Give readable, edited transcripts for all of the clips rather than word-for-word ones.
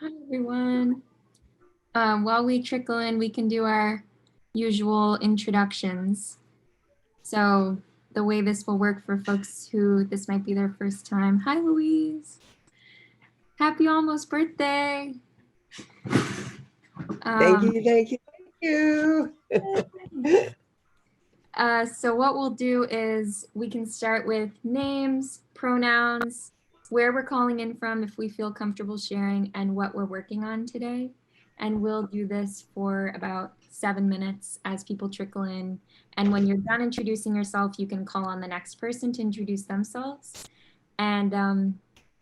Hi, everyone. While we trickle in, we can do our usual introductions. So the way this will work for folks who this might be their first time. Hi, Louise. Happy almost birthday. Thank you, thank you, thank you. So what we'll do is we can start with names, pronouns, where we're calling in from if we feel comfortable sharing, and what we're working on today. And we'll do this for about 7 minutes as people trickle in. And when you're done introducing yourself, you can call on the next person to introduce themselves. And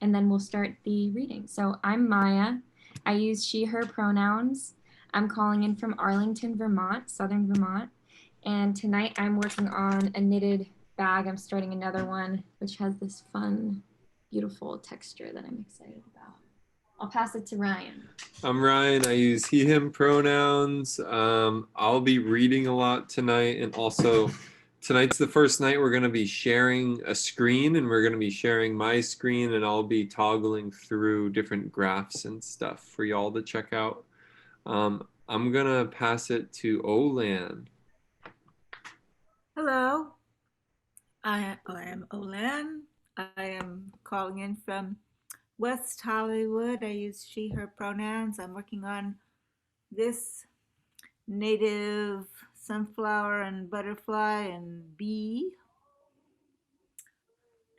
then we'll start the reading. So I'm Maya. I use she, her pronouns. I'm calling in from Arlington, Vermont, Southern Vermont. And tonight I'm working on a knitted bag. I'm starting another one, which has this fun, beautiful texture that I'm excited about. I'll pass it to Ryan. I'm Ryan. I use he, him pronouns. I'll be reading a lot tonight. And also, tonight's the first night we're going to be sharing a screen, and we're going to be sharing my screen, and I'll be toggling through different graphs and stuff for y'all to check out. I'm going to pass it to Olan. Hello, I am Olan. I am calling in from West Hollywood. I use she, her pronouns. I'm working on this native sunflower and butterfly and bee.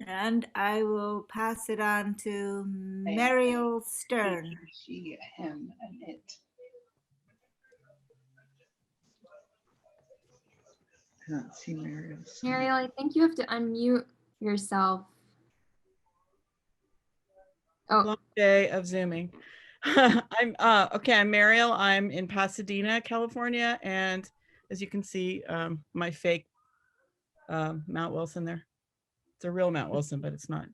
And I will pass it on to Mariel Stern. She, him, and it. I don't see Mariel. Mariel, I think you have to unmute yourself. Oh, Long day of Zooming. I'm Mariel. I'm in Pasadena, California, and as you can see, my fake Mount Wilson there. It's a real Mount Wilson, but it's not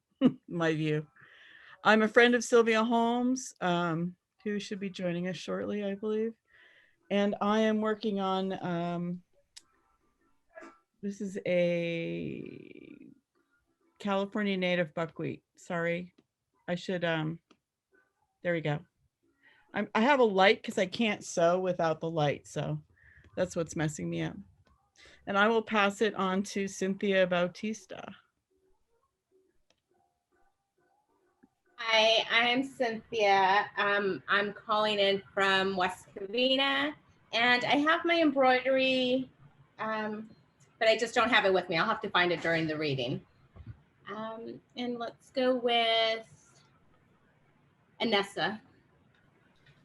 my view. I'm a friend of Sylvia Holmes, who should be joining us shortly, I believe. And I am working on, this is a California native buckwheat. Sorry, I should, there we go. I have a light because I can't sew without the light. So that's what's messing me up. And I will pass it on to Cynthia Bautista. Hi, I'm Cynthia. I'm calling in from West Covina, and I have my embroidery, but I just don't have it with me. I'll have to find it during the reading. And let's go with Anessa.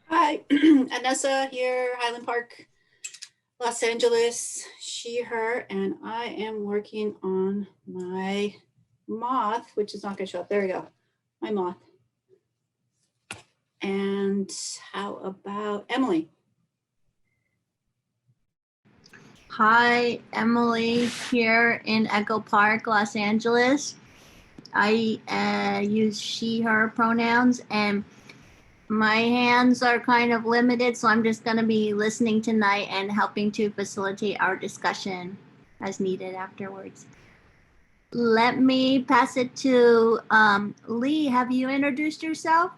Hi, Anessa here, Highland Park, Los Angeles, she, her, and I am working on my moth, which is not gonna show up. There we go, my moth. And how about Emily? Hi, Emily here in Echo Park, Los Angeles. I use she, her pronouns, and my hands are kind of limited, so I'm just going to be listening tonight and helping to facilitate our discussion as needed afterwards. Let me pass it to Lee. Have you introduced yourself?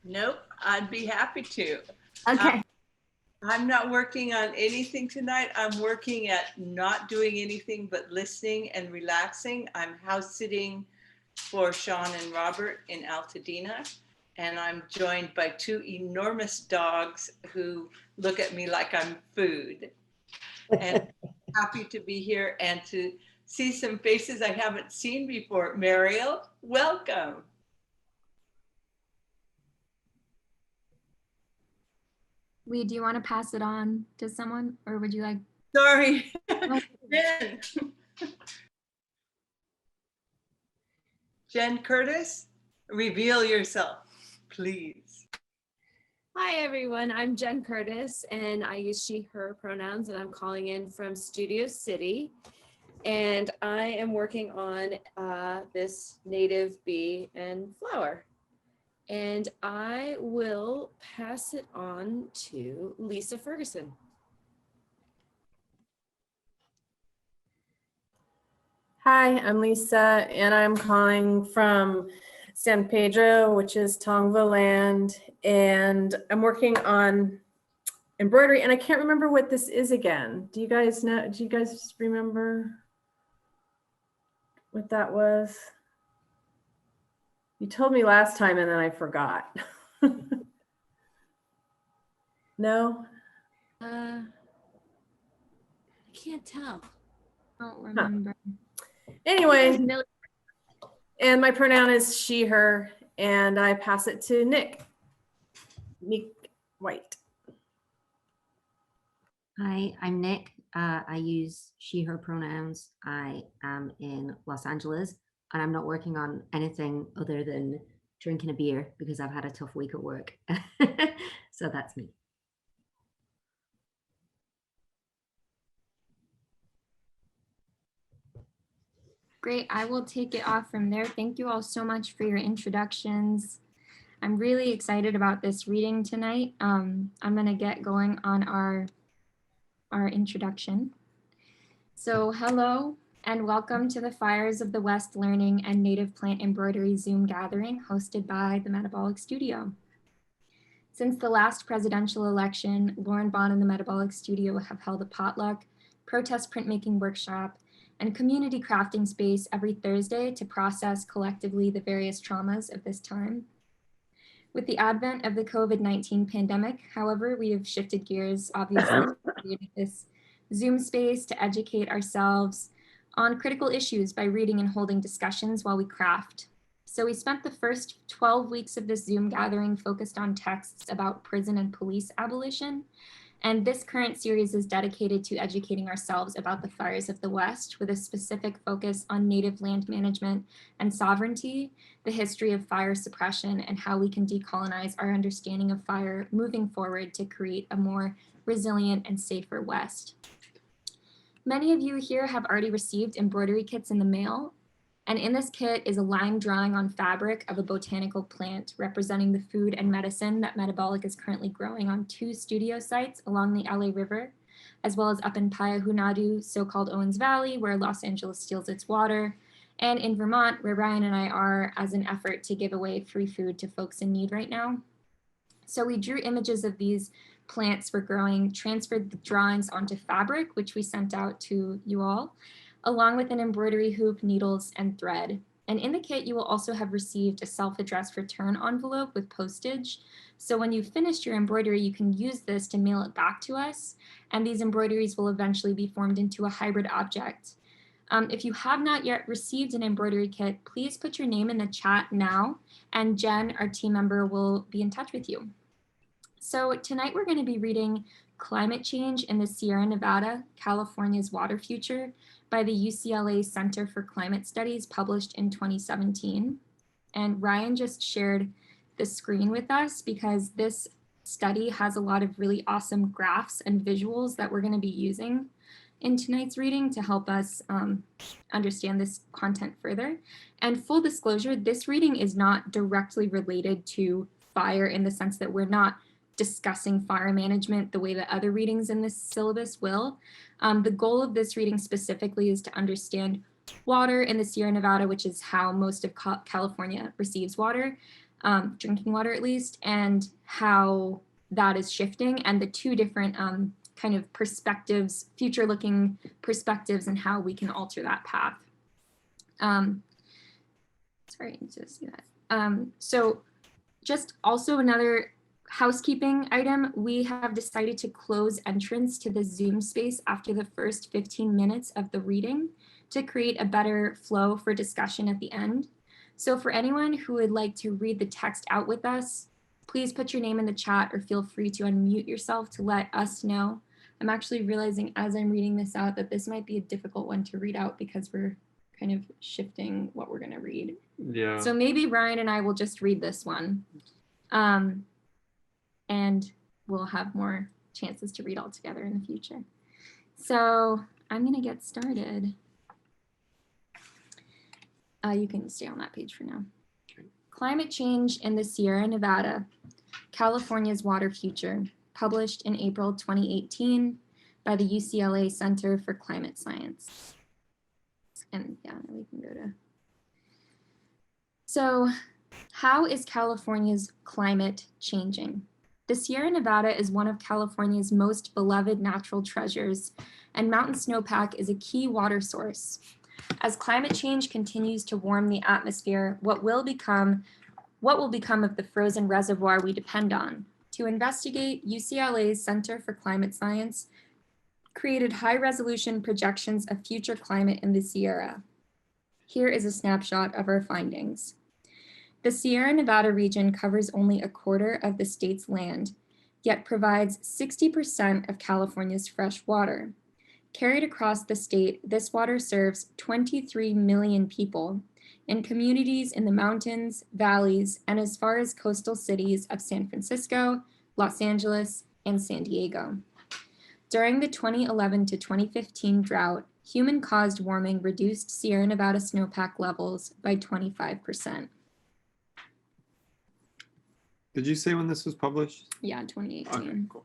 Nope, I'd be happy to. Okay. I'm not working on anything tonight. I'm working at not doing anything but listening and relaxing. I'm house sitting for Sean and Robert in Altadena, and I'm joined by two enormous dogs who look at me like I'm food. And happy to be here and to see some faces I haven't seen before. Mariel, welcome. Lee, do you want to pass it on to someone, or would you like? Sorry, Jen. Jen Curtis, reveal yourself, please. Hi, everyone. I'm Jen Curtis, and I use she, her pronouns, and I'm calling in from Studio City. And I am working on this native bee and flower. And I will pass it on to Lisa Ferguson. Hi, I'm Lisa, and I'm calling from San Pedro, which is Tongva land, and I'm working on embroidery, and I can't remember what this is again. Do you guys know? Do you guys remember what that was? You told me last time and then I forgot. No? I can't tell. Don't remember. Anyway, and my pronoun is she, her, and I pass it to Nick. Nick White. Hi, I'm Nick. I use she, her pronouns. I am in Los Angeles and I'm not working on anything other than drinking a beer because I've had a tough week at work. So that's me. Great, I will take it off from there. Thank you all so much for your introductions. I'm really excited about this reading tonight. I'm gonna get going on our introduction. So hello and welcome to the Fires of the West Learning and Native Plant Embroidery Zoom gathering hosted by the Metabolic Studio. Since the last presidential election, Lauren Bond and the Metabolic Studio have held a potluck, protest printmaking workshop, and community crafting space every Thursday to process collectively the various traumas of this time. With the advent of the COVID-19 pandemic, however, we have shifted gears, obviously, created this Zoom space to educate ourselves on critical issues by reading and holding discussions while we craft. So we spent the first 12 weeks of this Zoom gathering focused on texts about prison and police abolition. And this current series is dedicated to educating ourselves about the fires of the West with a specific focus on native land management and sovereignty, the history of fire suppression, and how we can decolonize our understanding of fire moving forward to create a more resilient and safer West. Many of you here have already received embroidery kits in the mail. And in this kit is a line drawing on fabric of a botanical plant representing the food and medicine that Metabolic is currently growing on 2 studio sites along the LA River, as well as up in Payahunadu, so-called Owens Valley, where Los Angeles steals its water, and in Vermont, where Ryan and I are, as an effort to give away free food to folks in need right now. So we drew images of these plants we're growing, transferred the drawings onto fabric, which we sent out to you all, along with an embroidery hoop, needles, and thread. And in the kit, you will also have received a self-addressed return envelope with postage. So when you've finished your embroidery, you can use this to mail it back to us. And these embroideries will eventually be formed into a hybrid object. If you have not yet received an embroidery kit, please put your name in the chat now, and Jen, our team member, will be in touch with you. So tonight we're going to be reading Climate Change in the Sierra Nevada, California's Water Future by the UCLA Center for Climate Studies, published in 2017. And Ryan just shared the screen with us because this study has a lot of really awesome graphs and visuals that we're going to be using in tonight's reading to help us understand this content further. And full disclosure, this reading is not directly related to fire in the sense that we're not discussing fire management the way that other readings in this syllabus will. The goal of this reading specifically is to understand water in the Sierra Nevada, which is how most of California receives water, drinking water at least, and how that is shifting, and the 2 different kind of perspectives, future-looking perspectives, and how we can alter that path. Sorry, I need to see that. So just also another housekeeping item, we have decided to close entrance to the Zoom space after the first 15 minutes of the reading to create a better flow for discussion at the end. So for anyone who would like to read the text out with us, please put your name in the chat or feel free to unmute yourself to let us know. I'm actually realizing as I'm reading this out that this might be a difficult one to read out because we're kind of shifting what we're going to read. Yeah. So maybe Ryan and I will just read this one. And we'll have more chances to read all together in the future. So I'm going to get started. You can stay on that page for now. Okay. Climate Change in the Sierra Nevada, California's Water Future, published in April 2018 by the UCLA Center for Climate Science. And yeah, we can go to. So How is California's climate changing? The Sierra Nevada is one of California's most beloved natural treasures, and mountain snowpack is a key water source. As climate change continues to warm the atmosphere, what will become of the frozen reservoir we depend on? To investigate, UCLA's Center for Climate Science created high-resolution projections of future climate in the Sierra. Here is a snapshot of our findings. The Sierra Nevada region covers only a quarter of the state's land, yet provides 60% of California's fresh water. Carried across the state, this water serves 23 million people in communities in the mountains, valleys, and as far as coastal cities of San Francisco, Los Angeles, and San Diego. During the 2011 to 2015 drought, human-caused warming reduced Sierra Nevada snowpack levels by 25%. Did you say when this was published? Yeah, 2018. Okay, cool.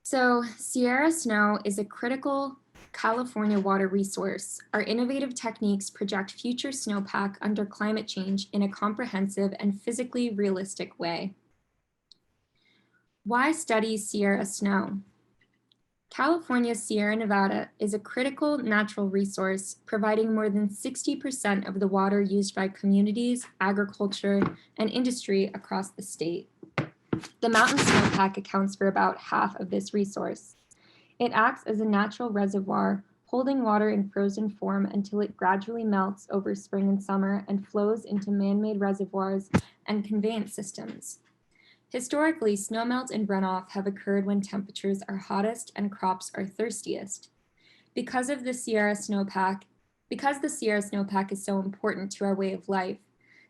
So Sierra snow is a critical California water resource. Our innovative techniques project future snowpack under climate change in a comprehensive and physically realistic way. Why study Sierra snow? California's Sierra Nevada is a critical natural resource, providing more than 60% of the water used by communities, agriculture, and industry across the state. The mountain snowpack accounts for about half of this resource. It acts as a natural reservoir, holding water in frozen form until it gradually melts over spring and summer and flows into man-made reservoirs and conveyance systems. Historically, snowmelt and runoff have occurred when temperatures are hottest and crops are thirstiest. Because the Sierra snowpack is so important to our way of life,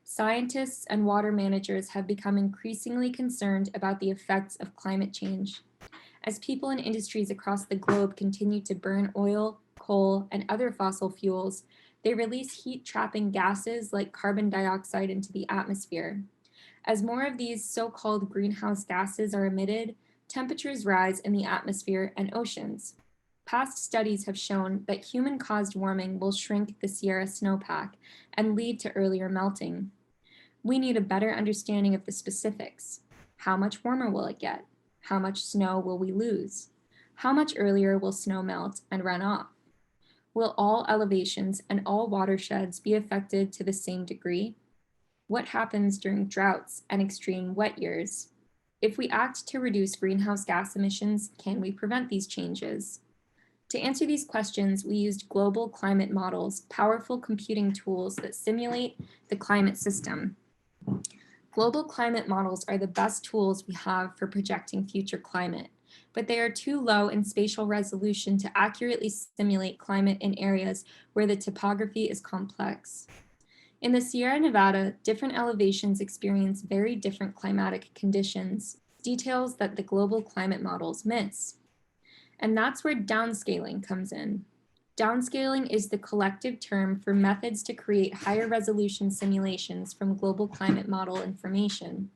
scientists and water managers have become increasingly concerned about the effects of climate change. As people and industries across the globe continue to burn oil, coal, and other fossil fuels, they release heat-trapping gases like carbon dioxide into the atmosphere. As more of these so-called greenhouse gases are emitted, temperatures rise in the atmosphere and oceans. Past studies have shown that human-caused warming will shrink the Sierra snowpack and lead to earlier melting. We need a better understanding of the specifics. How much warmer will it get? How much snow will we lose? How much earlier will snow melt and run off? Will all elevations and all watersheds be affected to the same degree? What happens during droughts and extreme wet years? If we act to reduce greenhouse gas emissions, can we prevent these changes? To answer these questions, we used global climate models, powerful computing tools that simulate the climate system. Global climate models are the best tools we have for projecting future climate, but they are too low in spatial resolution to accurately simulate climate in areas where the topography is complex. In the Sierra Nevada, different elevations experience very different climatic conditions, details that the global climate models miss. And that's where downscaling comes in. Downscaling is the collective term for methods to create higher resolution simulations from global climate model information.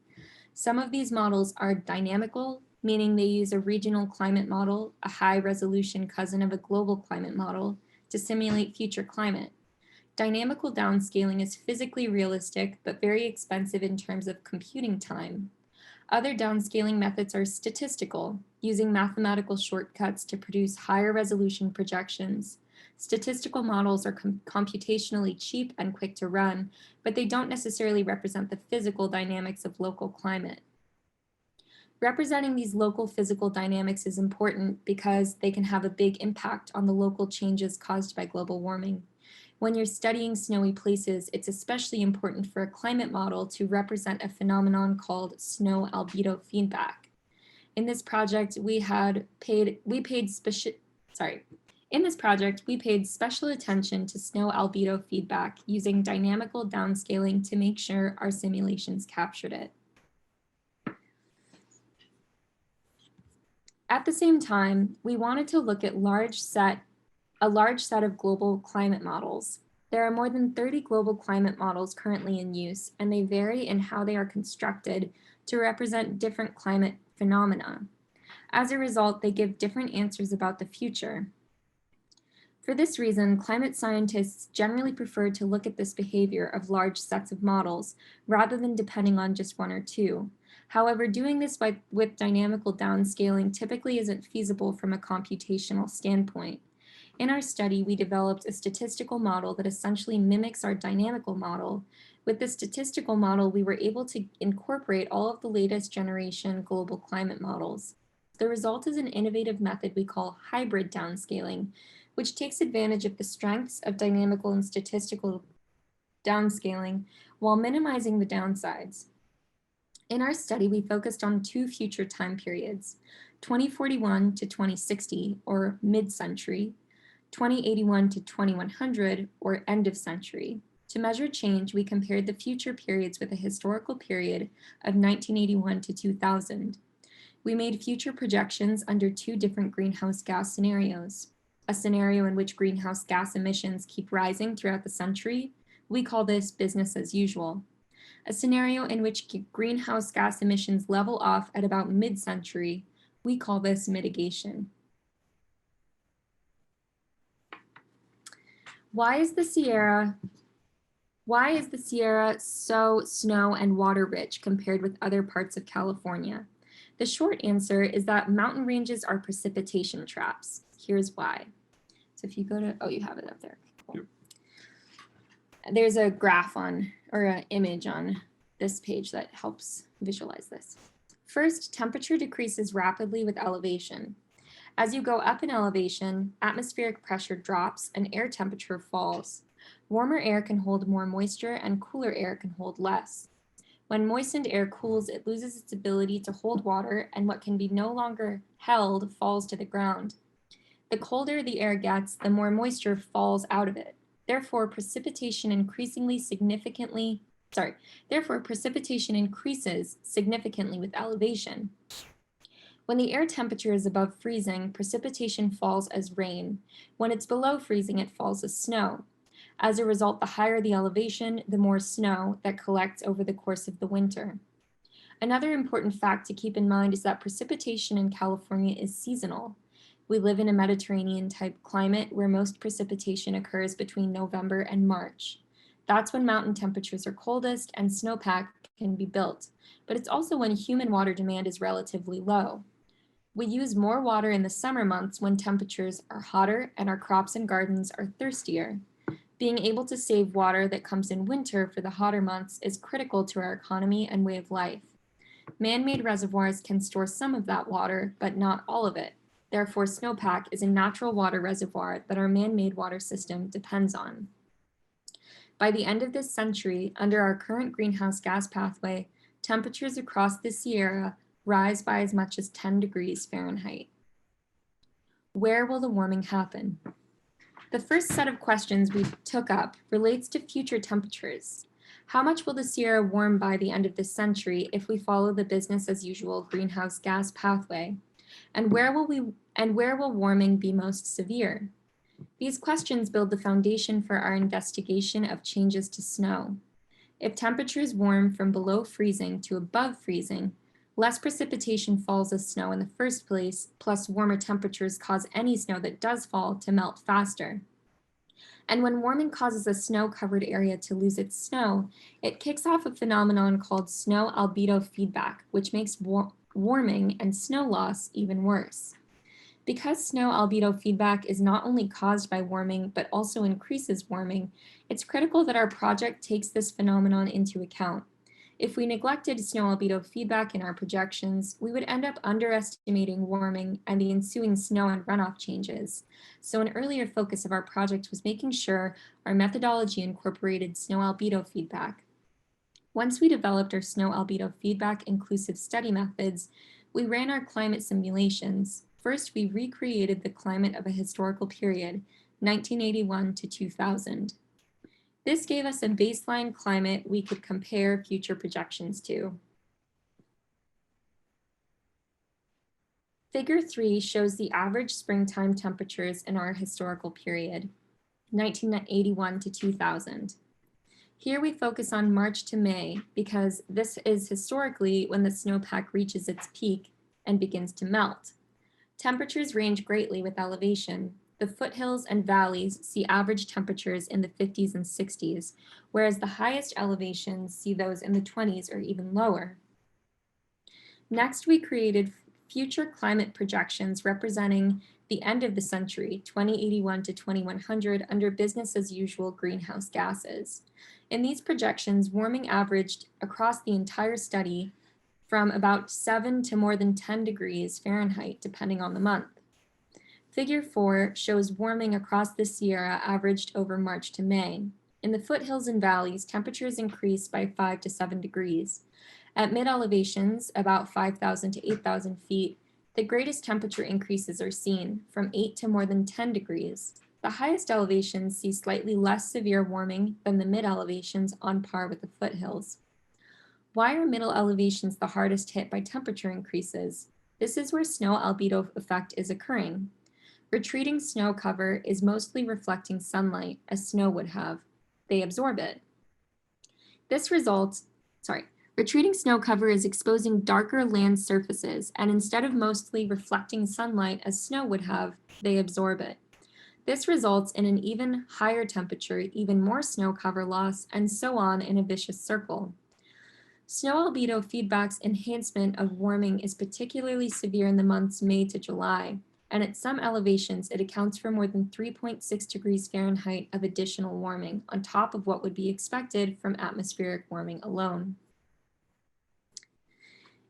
Some of these models are dynamical, meaning they use a regional climate model, a high resolution cousin of a global climate model, to simulate future climate. Dynamical downscaling is physically realistic, but very expensive in terms of computing time. Other downscaling methods are statistical, using mathematical shortcuts to produce higher resolution projections. Statistical models are computationally cheap and quick to run, but they don't necessarily represent the physical dynamics of local climate. Representing these local physical dynamics is important because they can have a big impact on the local changes caused by global warming. When you're studying snowy places, it's especially important for a climate model to represent a phenomenon called snow albedo feedback. In this project, we paid special attention to snow albedo feedback using dynamical downscaling to make sure our simulations captured it. At the same time, we wanted to look at a large set of global climate models. There are more than 30 global climate models currently in use, and they vary in how they are constructed to represent different climate phenomena. As a result, they give different answers about the future. For this reason, climate scientists generally prefer to look at this behavior of large sets of models rather than depending on just one or two. However, doing this with dynamical downscaling typically isn't feasible from a computational standpoint. In our study, we developed a statistical model that essentially mimics our dynamical model. With the statistical model, we were able to incorporate all of the latest generation global climate models. The result is an innovative method we call hybrid downscaling, which takes advantage of the strengths of dynamical and statistical downscaling while minimizing the downsides. In our study, we focused on two future time periods, 2041 to 2060, or mid-century, 2081 to 2100, or end of century. To measure change, we compared the future periods with a historical period of 1981 to 2000. We made future projections under two different greenhouse gas scenarios. A scenario in which greenhouse gas emissions keep rising throughout the century, we call this business as usual. A scenario in which greenhouse gas emissions level off at about mid-century, we call this mitigation. Why is the Sierra so snow and water rich compared with other parts of California? The short answer is that mountain ranges are precipitation traps. Here's why. So if you go to, oh, you have it up there. Cool. Yep. There's a graph on, or an image on this page that helps visualize this. First, temperature decreases rapidly with elevation. As you go up in elevation, atmospheric pressure drops and air temperature falls. Warmer air can hold more moisture and cooler air can hold less. When moistened air cools, it loses its ability to hold water, and what can be no longer held falls to the ground. The colder the air gets, the more moisture falls out of it. Therefore, precipitation increases significantly with elevation. When the air temperature is above freezing, precipitation falls as rain. When it's below freezing, it falls as snow. As a result, the higher the elevation, the more snow that collects over the course of the winter. Another important fact to keep in mind is that precipitation in California is seasonal. We live in a Mediterranean-type climate where most precipitation occurs between November and March. That's when mountain temperatures are coldest and snowpack can be built, but it's also when human water demand is relatively low. We use more water in the summer months when temperatures are hotter and our crops and gardens are thirstier. Being able to save water that comes in winter for the hotter months is critical to our economy and way of life. Man-made reservoirs can store some of that water, but not all of it. Therefore, snowpack is a natural water reservoir that our man-made water system depends on. By the end of this century, under our current greenhouse gas pathway, temperatures across the Sierra rise by as much as 10 degrees Fahrenheit. Where will the warming happen? The first set of questions we took up relates to future temperatures. How much will the Sierra warm by the end of this century if we follow the business as usual greenhouse gas pathway? And where will warming be most severe? These questions build the foundation for our investigation of changes to snow. If temperatures warm from below freezing to above freezing, less precipitation falls as snow in the first place, plus warmer temperatures cause any snow that does fall to melt faster. And when warming causes a snow-covered area to lose its snow, it kicks off a phenomenon called snow albedo feedback, which makes warming and snow loss even worse. Because snow albedo feedback is not only caused by warming, but also increases warming, it's critical that our project takes this phenomenon into account. If we neglected snow albedo feedback in our projections, we would end up underestimating warming and the ensuing snow and runoff changes. So an earlier focus of our project was making sure our methodology incorporated snow albedo feedback. Once we developed our snow albedo feedback inclusive study methods, we ran our climate simulations. First, we recreated the climate of a historical period, 1981 to 2000. This gave us a baseline climate we could compare future projections to. Figure 3 shows the average springtime temperatures in our historical period, 1981 to 2000. Here we focus on March to May because this is historically when the snowpack reaches its peak and begins to melt. Temperatures range greatly with elevation. The foothills and valleys see average temperatures in the 50s and 60s, whereas the highest elevations see those in the 20s or even lower. Next, we created future climate projections representing the end of the century, 2081 to 2100, under business as usual greenhouse gases. In these projections, warming averaged across the entire study from about 7 to more than 10 degrees Fahrenheit, depending on the month. Figure 4 shows warming across the Sierra averaged over March to May. In the foothills and valleys, temperatures increased by 5 to 7 degrees. At mid-elevations, about 5,000 to 8,000 feet, the greatest temperature increases are seen, from 8 to more than 10 degrees. The highest elevations see slightly less severe warming than the mid-elevations, on par with the foothills. Why are middle elevations the hardest hit by temperature increases? This is where snow albedo effect is occurring. Retreating snow cover is mostly reflecting sunlight, as snow would have. They absorb it. Retreating snow cover is exposing darker land surfaces, and instead of mostly reflecting sunlight as snow would have, they absorb it. This results in an even higher temperature, even more snow cover loss, and so on in a vicious circle. Snow albedo feedback's enhancement of warming is particularly severe in the months May to July, and at some elevations, it accounts for more than 3.6 degrees Fahrenheit of additional warming, on top of what would be expected from atmospheric warming alone.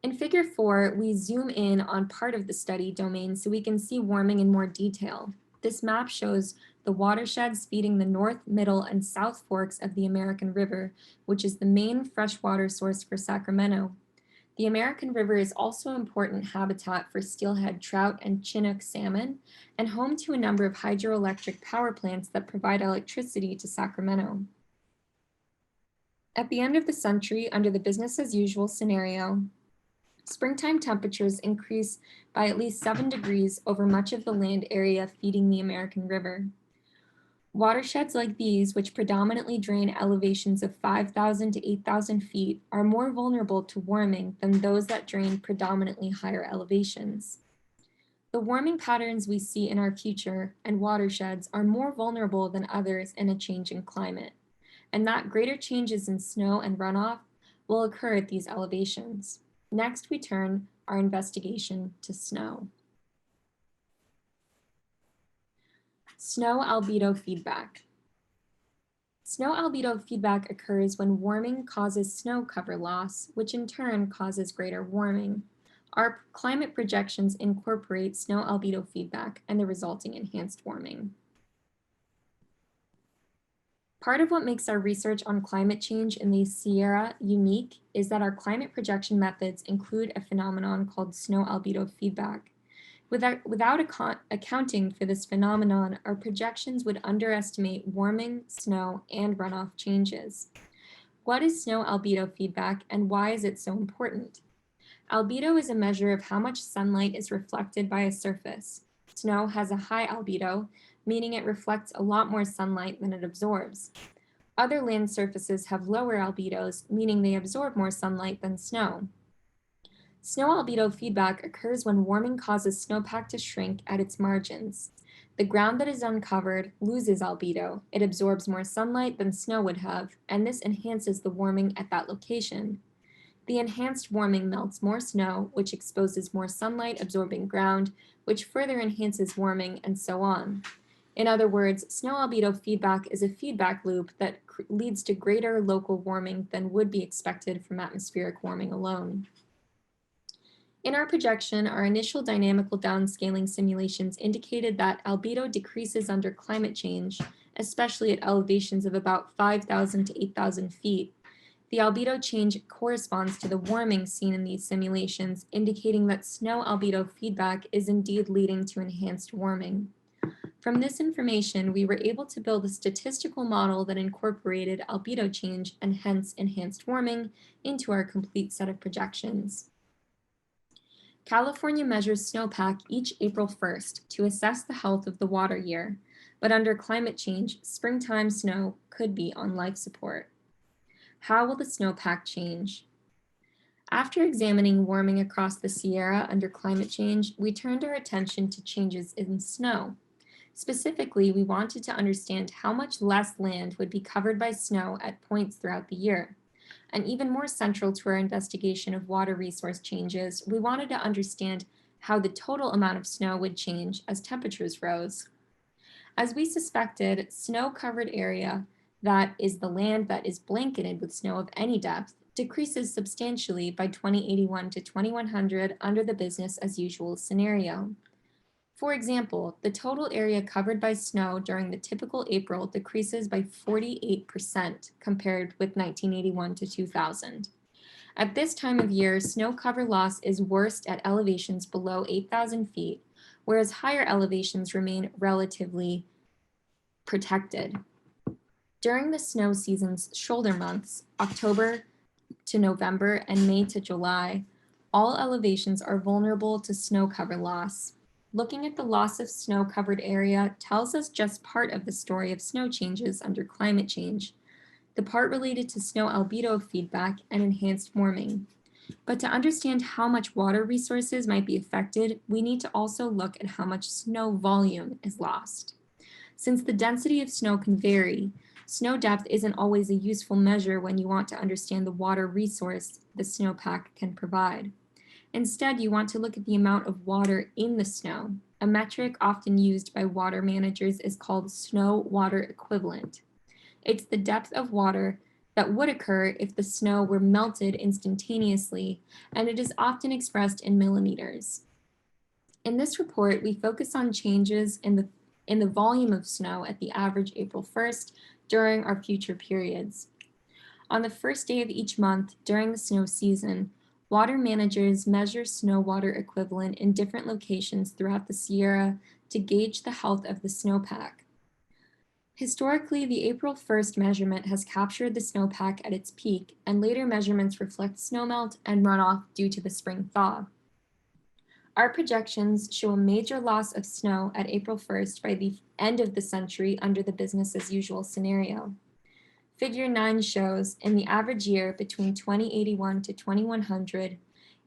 In figure 4, we zoom in on part of the study domain so we can see warming in more detail. This map shows the watersheds feeding the north, middle, and south forks of the American River, which is the main freshwater source for Sacramento. The American River is also important habitat for steelhead trout and Chinook salmon, and home to a number of hydroelectric power plants that provide electricity to Sacramento. At the end of the century, under the business as usual scenario, springtime temperatures increase by at least 7 degrees over much of the land area feeding the American River. Watersheds like these, which predominantly drain elevations of 5,000 to 8,000 feet, are more vulnerable to warming than those that drain predominantly higher elevations. The warming patterns we see in our future and watersheds are more vulnerable than others in a changing climate, and that greater changes in snow and runoff will occur at these elevations. Next, we turn our investigation to snow. Snow albedo feedback. Snow albedo feedback occurs when warming causes snow cover loss, which in turn causes greater warming. Our climate projections incorporate snow albedo feedback and the resulting enhanced warming. Part of what makes our research on climate change in the Sierra unique is that our climate projection methods include a phenomenon called snow albedo feedback. Without accounting for this phenomenon, our projections would underestimate warming, snow, and runoff changes. What is snow albedo feedback, and why is it so important? Albedo is a measure of how much sunlight is reflected by a surface. Snow has a high albedo, meaning it reflects a lot more sunlight than it absorbs. Other land surfaces have lower albedos, meaning they absorb more sunlight than snow. Snow albedo feedback occurs when warming causes snowpack to shrink at its margins. The ground that is uncovered loses albedo. It absorbs more sunlight than snow would have, and this enhances the warming at that location. The enhanced warming melts more snow, which exposes more sunlight absorbing ground, which further enhances warming, and so on. In other words, snow albedo feedback is a feedback loop that leads to greater local warming than would be expected from atmospheric warming alone. In our projection, our initial dynamical downscaling simulations indicated that albedo decreases under climate change, especially at elevations of about 5,000 to 8,000 feet. The albedo change corresponds to the warming seen in these simulations, indicating that snow albedo feedback is indeed leading to enhanced warming. From this information, we were able to build a statistical model that incorporated albedo change and hence enhanced warming into our complete set of projections. California measures snowpack each April 1st to assess the health of the water year, but under climate change, springtime snow could be on life support. How will the snowpack change? After examining warming across the Sierra under climate change, we turned our attention to changes in snow. Specifically, we wanted to understand how much less land would be covered by snow at points throughout the year. And even more central to our investigation of water resource changes, we wanted to understand how the total amount of snow would change as temperatures rose. As we suspected, snow-covered area, that is the land that is blanketed with snow of any depth, decreases substantially by 2081 to 2100 under the business as usual scenario. For example, the total area covered by snow during the typical April decreases by 48% compared with 1981 to 2000. At this time of year, snow cover loss is worst at elevations below 8,000 feet, whereas higher elevations remain relatively protected. During the snow season's shoulder months, October to November and May to July, all elevations are vulnerable to snow cover loss. Looking at the loss of snow-covered area tells us just part of the story of snow changes under climate change, the part related to snow albedo feedback and enhanced warming. But to understand how much water resources might be affected, we need to also look at how much snow volume is lost. Since the density of snow can vary, snow depth isn't always a useful measure when you want to understand the water resource the snowpack can provide. Instead, you want to look at the amount of water in the snow. A metric often used by water managers is called snow water equivalent. It's the depth of water that would occur if the snow were melted instantaneously, and it is often expressed in millimeters. In this report, we focus on changes in the volume of snow at the average April 1st during our future periods. On the first day of each month during the snow season, water managers measure snow water equivalent in different locations throughout the Sierra to gauge the health of the snowpack. Historically, the April 1st measurement has captured the snowpack at its peak, and later measurements reflect snowmelt and runoff due to the spring thaw. Our projections show a major loss of snow at April 1st by the end of the century under the business as usual scenario. Figure 9 shows, in the average year between 2081 to 2100,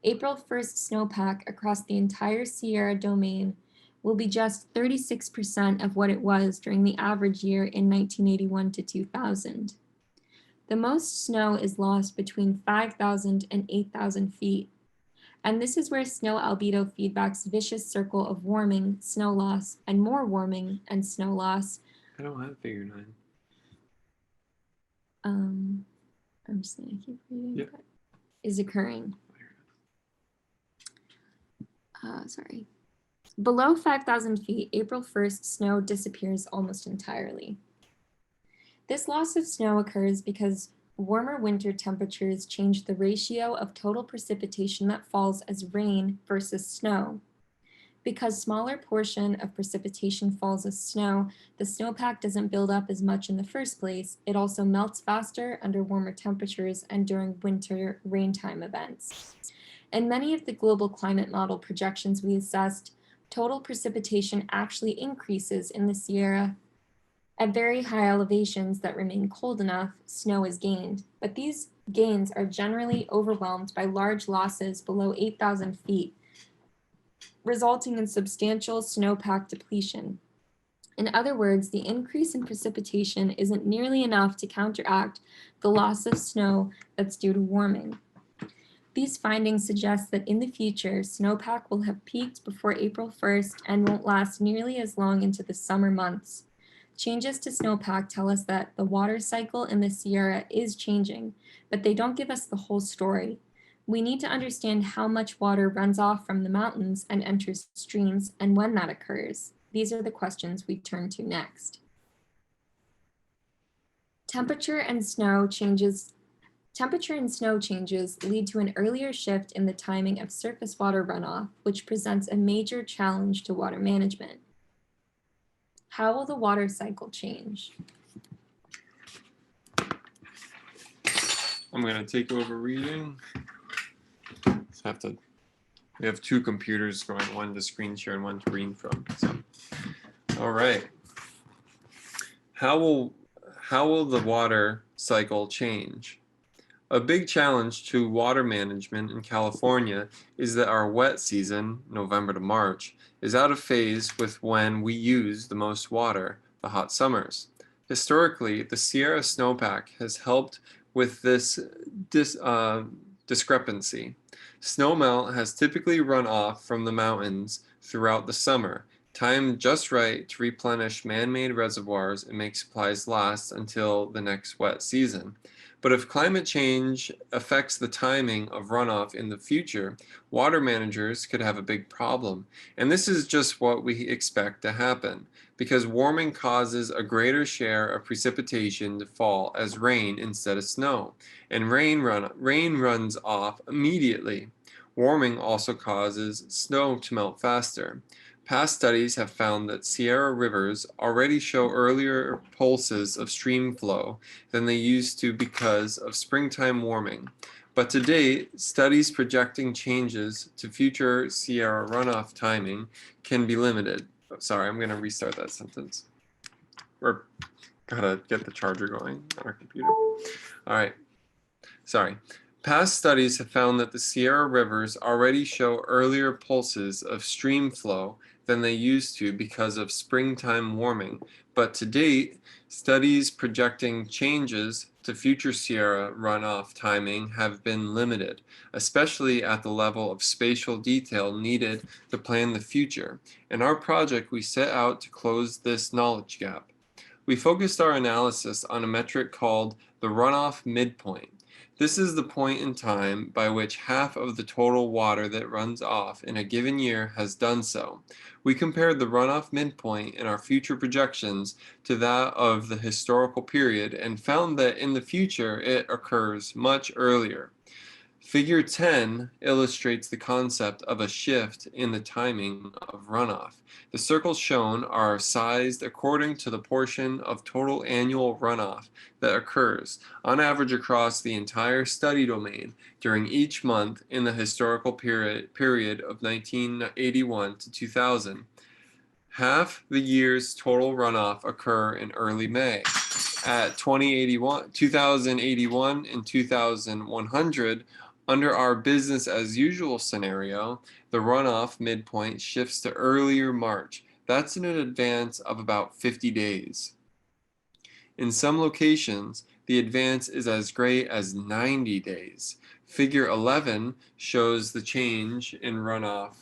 April 1st snowpack across the entire Sierra domain will be just 36% of what it was during the average year in 1981 to 2000. The most snow is lost between 5,000 and 8,000 feet, and this is where snow albedo feedback's vicious circle of warming, snow loss, and more warming and snow loss. I don't have figure 9. I'm just gonna keep reading. Yep. Is occurring. Sorry. Below 5,000 feet, April 1st, snow disappears almost entirely. This loss of snow occurs because warmer winter temperatures change the ratio of total precipitation that falls as rain versus snow. Because smaller portion of precipitation falls as snow, the snowpack doesn't build up as much in the first place. It also melts faster under warmer temperatures and during winter rain time events. In many of the global climate model projections we assessed, total precipitation actually increases in the Sierra. At very high elevations that remain cold enough, snow is gained, but these gains are generally overwhelmed by large losses below 8,000 feet, resulting in substantial snowpack depletion. In other words, the increase in precipitation isn't nearly enough to counteract the loss of snow that's due to warming. These findings suggest that in the future, snowpack will have peaked before April 1st and won't last nearly as long into the summer months. Changes to snowpack tell us that the water cycle in the Sierra is changing, but they don't give us the whole story. We need to understand how much water runs off from the mountains and enters streams and when that occurs. These are the questions we turn to next. Temperature and snow changes lead to an earlier shift in the timing of surface water runoff, which presents a major challenge to water management. How will the water cycle change? I'm going to take over reading. We have two computers going, one to screen share and one to read from. So, all right. How will the water cycle change? A big challenge to water management in California is that our wet season, November to March, is out of phase with when we use the most water, the hot summers. Historically, the Sierra snowpack has helped with this discrepancy. Snowmelt has typically run off from the mountains throughout the summer, timed just right to replenish man-made reservoirs and make supplies last until the next wet season. But if climate change affects the timing of runoff in the future, water managers could have a big problem. And this is just what we expect to happen, because warming causes a greater share of precipitation to fall as rain instead of snow, and rain runs off immediately. Warming also causes snow to melt faster. Past studies have found that Sierra rivers already show earlier pulses of stream flow than they used to because of springtime warming. But to date, studies projecting changes to future Sierra runoff timing can be limited. Oh, sorry, I'm going to restart that sentence. We're gotta get the charger going on our computer. All right. Sorry. Past studies have found that the Sierra rivers already show earlier pulses of stream flow than they used to because of springtime warming. But to date, studies projecting changes to future Sierra runoff timing have been limited, especially at the level of spatial detail needed to plan the future. In our project, we set out to close this knowledge gap. We focused our analysis on a metric called the runoff midpoint. This is the point in time by which half of the total water that runs off in a given year has done so. We compared the runoff midpoint in our future projections to that of the historical period and found that in the future it occurs much earlier. Figure 10 illustrates the concept of a shift in the timing of runoff. The circles shown are sized according to the portion of total annual runoff that occurs, on average across the entire study domain, during each month in the historical period of 1981 to 2000. Half the year's total runoff occur in early May. At 2081 and 2100, under our business as usual scenario, the runoff midpoint shifts to earlier March. That's in advance of about 50 days. In some locations, the advance is as great as 90 days. Figure 11 shows the change in runoff.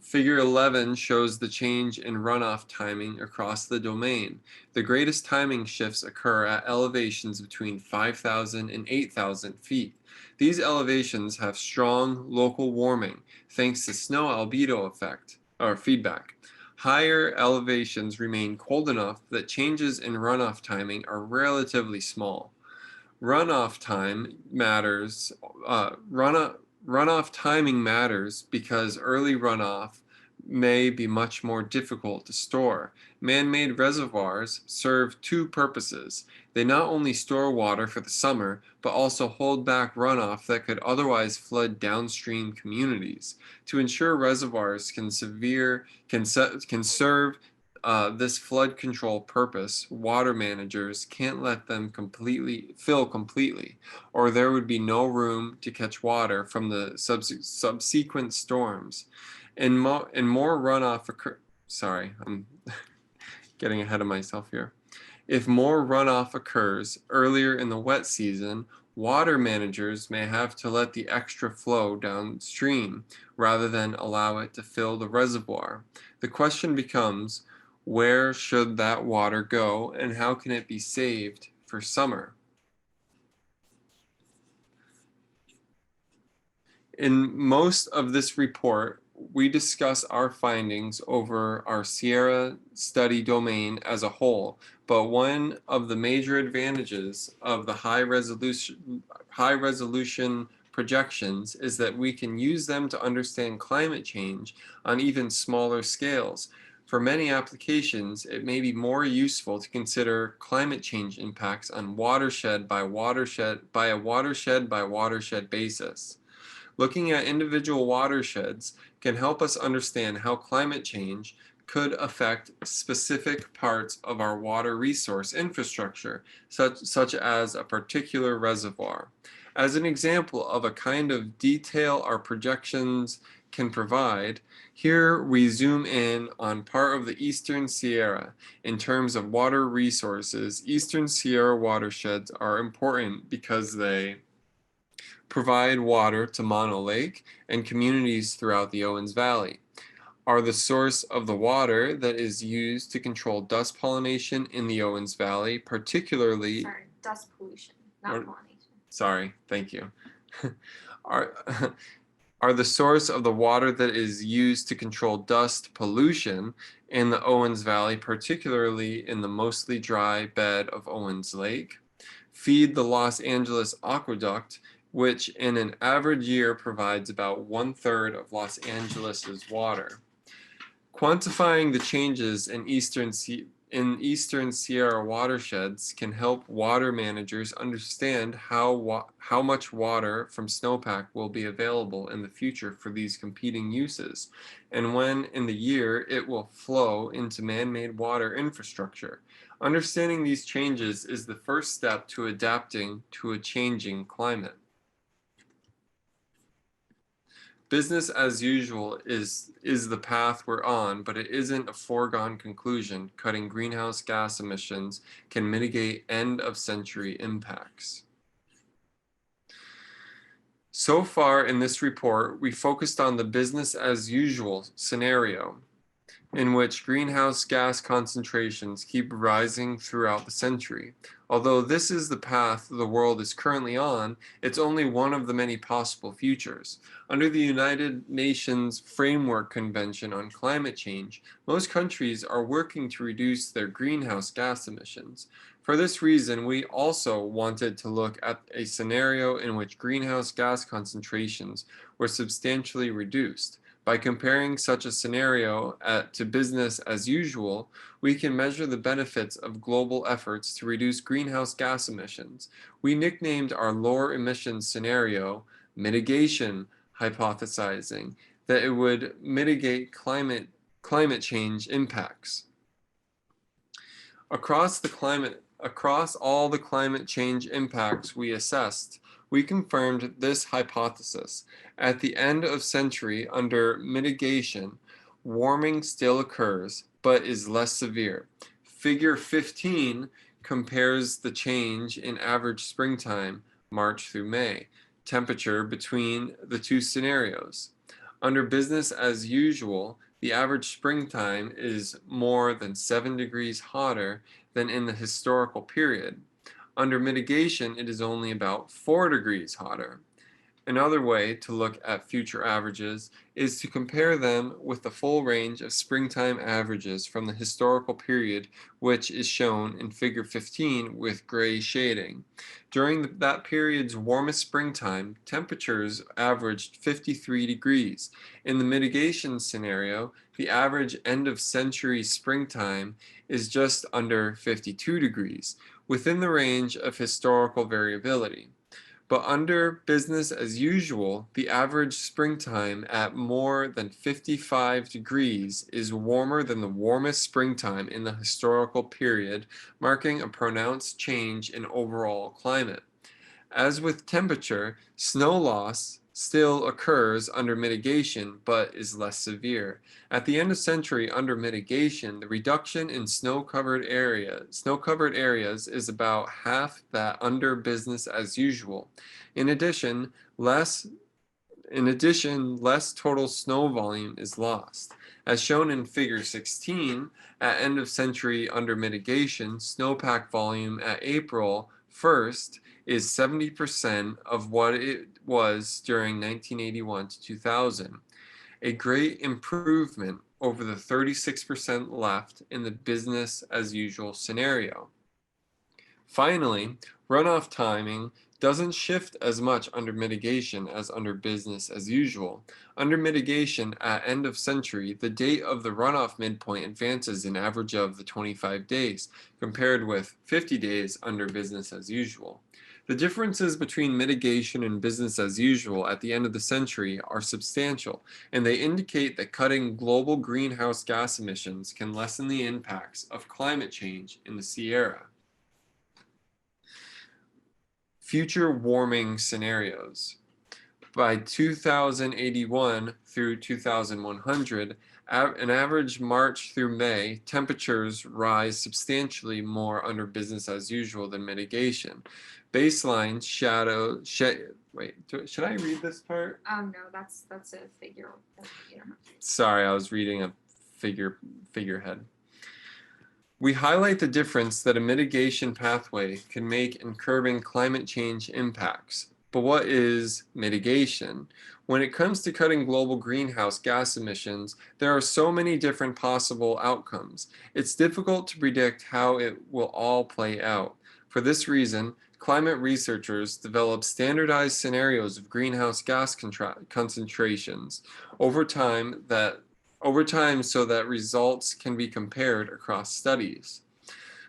Figure 11 shows the change in runoff timing across the domain. The greatest timing shifts occur at elevations between 5,000 and 8,000 feet. These elevations have strong local warming thanks to snow albedo effect or feedback. Higher elevations remain cold enough that changes in runoff timing are relatively small. Runoff time matters. Runoff timing matters because early runoff may be much more difficult to store. Man-made reservoirs serve two purposes. They not only store water for the summer, but also hold back runoff that could otherwise flood downstream communities. To ensure reservoirs can serve this flood control purpose, water managers can't let them fill completely, or there would be no room to catch water from the subsequent storms. And more runoff sorry, I'm getting ahead of myself here. If more runoff occurs earlier in the wet season, water managers may have to let the extra flow downstream rather than allow it to fill the reservoir. The question becomes, where should that water go and how can it be saved for summer? In most of this report, we discuss our findings over our Sierra study domain as a whole, but one of the major advantages of the high resolution projections is that we can use them to understand climate change on even smaller scales. For many applications, it may be more useful to consider climate change impacts on watershed by watershed basis. Looking at individual watersheds can help us understand how climate change could affect specific parts of our water resource infrastructure, such as a particular reservoir. As an example of a kind of detail our projections can provide, here we zoom in on part of the Eastern Sierra. In terms of water resources, Eastern Sierra watersheds are important because they provide water to Mono Lake and communities throughout the Owens Valley, are the source of the water that is used to control dust pollination in the Owens Valley, particularly... Sorry, dust pollution, not pollination. Sorry, thank you. Are the source of the water that is used to control dust pollution in the Owens Valley, particularly in the mostly dry bed of Owens Lake, feed the Los Angeles Aqueduct, which in an average year provides about 1/3 of Los Angeles's water. Quantifying the changes in Eastern Sierra watersheds can help water managers understand how much water from snowpack will be available in the future for these competing uses, and when in the year it will flow into man-made water infrastructure. Understanding these changes is the first step to adapting to a changing climate. Business as usual is the path we're on, but it isn't a foregone conclusion. Cutting greenhouse gas emissions can mitigate end-of-century impacts. So far in this report, we focused on the business as usual scenario, in which greenhouse gas concentrations keep rising throughout the century. Although this is the path the world is currently on, it's only one of the many possible futures. Under the United Nations Framework Convention on Climate Change, most countries are working to reduce their greenhouse gas emissions. For this reason, we also wanted to look at a scenario in which greenhouse gas concentrations were substantially reduced. By comparing such a scenario to business as usual, we can measure the benefits of global efforts to reduce greenhouse gas emissions. We nicknamed our lower emissions scenario mitigation, hypothesizing that it would mitigate climate change impacts. Across all the climate change impacts we assessed, we confirmed this hypothesis. At the end of century, under mitigation, warming still occurs, but is less severe. Figure 15 compares the change in average springtime, March through May, temperature between the two scenarios. Under business as usual, the average springtime is more than 7 degrees hotter than in the historical period. Under mitigation, it is only about 4 degrees hotter. Another way to look at future averages is to compare them with the full range of springtime averages from the historical period, which is shown in figure 15 with gray shading. During that period's warmest springtime, temperatures averaged 53 degrees. In the mitigation scenario, the average end-of-century springtime is just under 52 degrees, within the range of historical variability. But under business as usual, the average springtime at more than 55 degrees is warmer than the warmest springtime in the historical period, marking a pronounced change in overall climate. As with temperature, snow loss still occurs under mitigation, but is less severe. At the end of century under mitigation, the reduction in snow-covered areas is about half that under business as usual. In addition, less total snow volume is lost. As shown in figure 16, at end of century under mitigation, snowpack volume at April 1st is 70% of what it was during 1981 to 2000, a great improvement over the 36% left in the business as usual scenario. Finally, runoff timing doesn't shift as much under mitigation as under business as usual. Under mitigation, at end of century, the date of the runoff midpoint advances an average of the 25 days, compared with 50 days under business as usual. The differences between mitigation and business as usual at the end of the century are substantial, and they indicate that cutting global greenhouse gas emissions can lessen the impacts of climate change in the Sierra. Future warming scenarios. By 2081 through 2100, an average March through May, temperatures rise substantially more under business as usual than mitigation. Baseline wait, should I read this part? No, that's a figure. You don't have to. Sorry, I was reading a figurehead. We highlight the difference that a mitigation pathway can make in curbing climate change impacts. But what is mitigation? When it comes to cutting global greenhouse gas emissions, there are so many different possible outcomes. It's difficult to predict how it will all play out. For this reason, climate researchers develop standardized scenarios of greenhouse gas concentrations over time so that results can be compared across studies.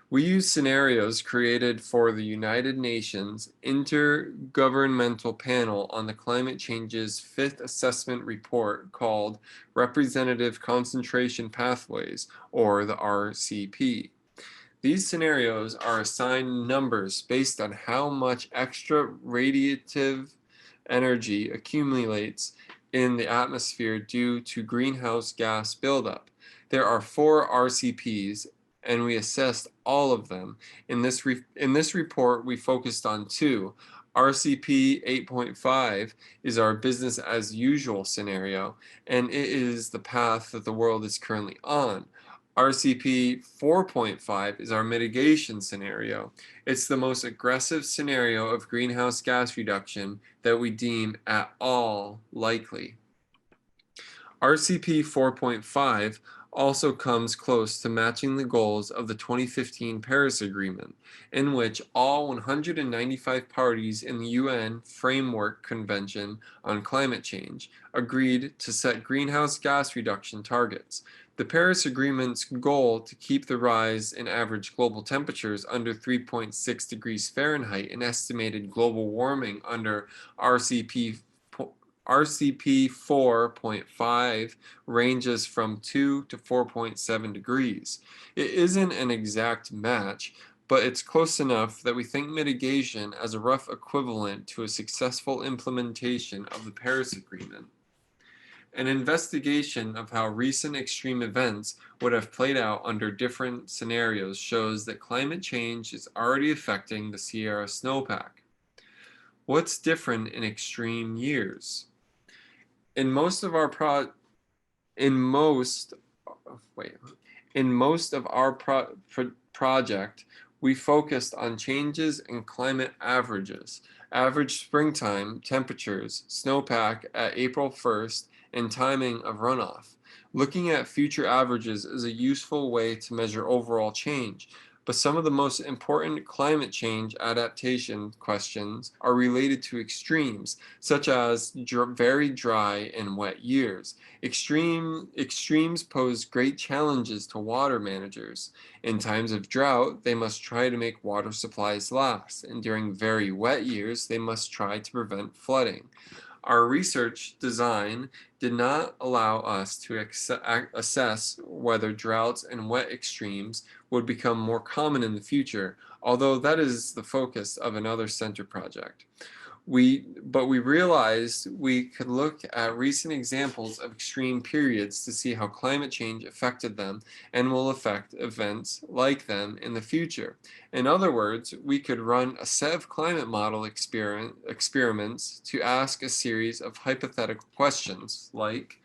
We use scenarios created for the United Nations Intergovernmental Panel on the Climate Change's Fifth Assessment Report called Representative Concentration Pathways, or the RCP. These scenarios are assigned numbers based on how much extra radiative energy accumulates in the atmosphere due to greenhouse gas buildup. There are 4 RCPs, and we assessed all of them. In this report, we focused on 2. RCP 8.5 is our business as usual scenario, and it is the path that the world is currently on. RCP 4.5 is our mitigation scenario. It's the most aggressive scenario of greenhouse gas reduction that we deem at all likely. RCP 4.5 also comes close to matching the goals of the 2015 Paris Agreement, in which all 195 parties in the UN Framework Convention on Climate Change agreed to set greenhouse gas reduction targets. The Paris Agreement's goal to keep the rise in average global temperatures under 3.6 degrees Fahrenheit and estimated global warming under RCP 4.5 ranges from 2 to 4.7 degrees. It isn't an exact match, but it's close enough that we think mitigation as a rough equivalent to a successful implementation of the Paris Agreement. An investigation of how recent extreme events would have played out under different scenarios shows that climate change is already affecting the Sierra snowpack. What's different in extreme years? In most of our project, we focused on changes in climate averages, average springtime temperatures, snowpack at April 1st, and timing of runoff. Looking at future averages is a useful way to measure overall change, but some of the most important climate change adaptation questions are related to extremes, such as very dry and wet years. Extremes pose great challenges to water managers. In times of drought, they must try to make water supplies last, and during very wet years, they must try to prevent flooding. Our research design did not allow us to assess whether droughts and wet extremes would become more common in the future, although that is the focus of another center project. But we realized we could look at recent examples of extreme periods to see how climate change affected them and will affect events like them in the future. In other words, we could run a set of climate model experiments to ask a series of hypothetical questions like,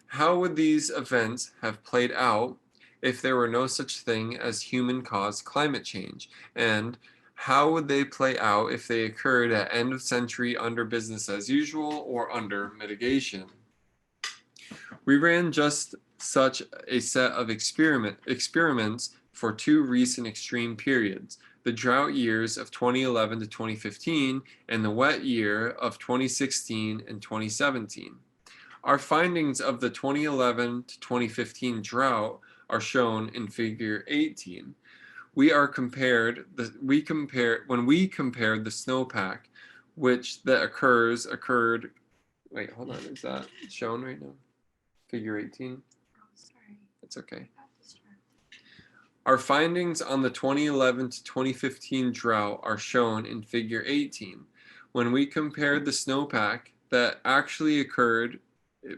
how would these events have played out if there were no such thing as human-caused climate change? And how would they play out if they occurred at end of century under business as usual or under mitigation? We ran just such a set of experiments for 2 recent extreme periods, the drought years of 2011 to 2015 and the wet year of 2016 and 2017. Our findings of the 2011 to 2015 drought are shown in figure 18. we compared the snowpack, which occurred. Wait, hold on. Is that shown right now? Figure 18. Oh, sorry. It's okay. Got distracted. Our findings on the 2011 to 2015 drought are shown in figure 18. When we compared the snowpack that actually occurred,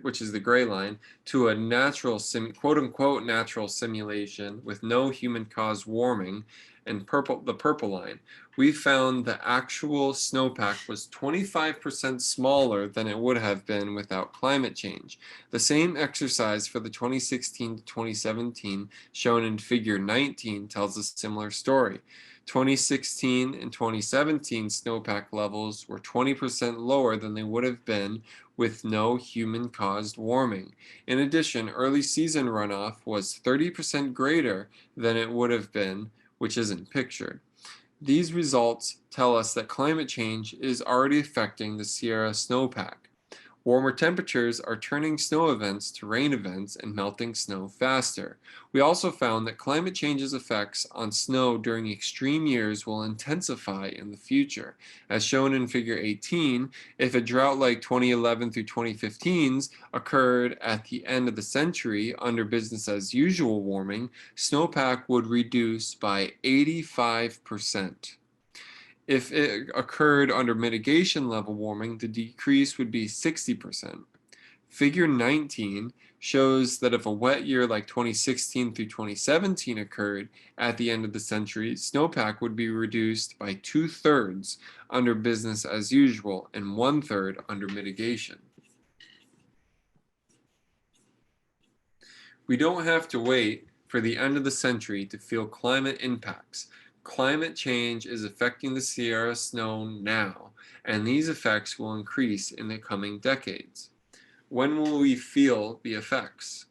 which is the gray line, to a natural, quote-unquote natural simulation with no human-caused warming, and the purple line, we found the actual snowpack was 25% smaller than it would have been without climate change. The same exercise for the 2016 to 2017 shown in figure 19 tells a similar story. 2016 and 2017 snowpack levels were 20% lower than they would have been with no human-caused warming. In addition, early season runoff was 30% greater than it would have been, which isn't pictured. These results tell us that climate change is already affecting the Sierra snowpack. Warmer temperatures are turning snow events to rain events and melting snow faster. We also found that climate change's effects on snow during extreme years will intensify in the future. As shown in figure 18, if a drought like 2011 through 2015's occurred at the end of the century under business as usual warming, snowpack would reduce by 85%. If it occurred under mitigation level warming, the decrease would be 60%. Figure 19 shows that if a wet year like 2016 through 2017 occurred at the end of the century, snowpack would be reduced by 2/3 under business as usual and 1/3 under mitigation. We don't have to wait for the end of the century to feel climate impacts. Climate change is affecting the Sierra snow now, and these effects will increase in the coming decades. When will we feel the effects?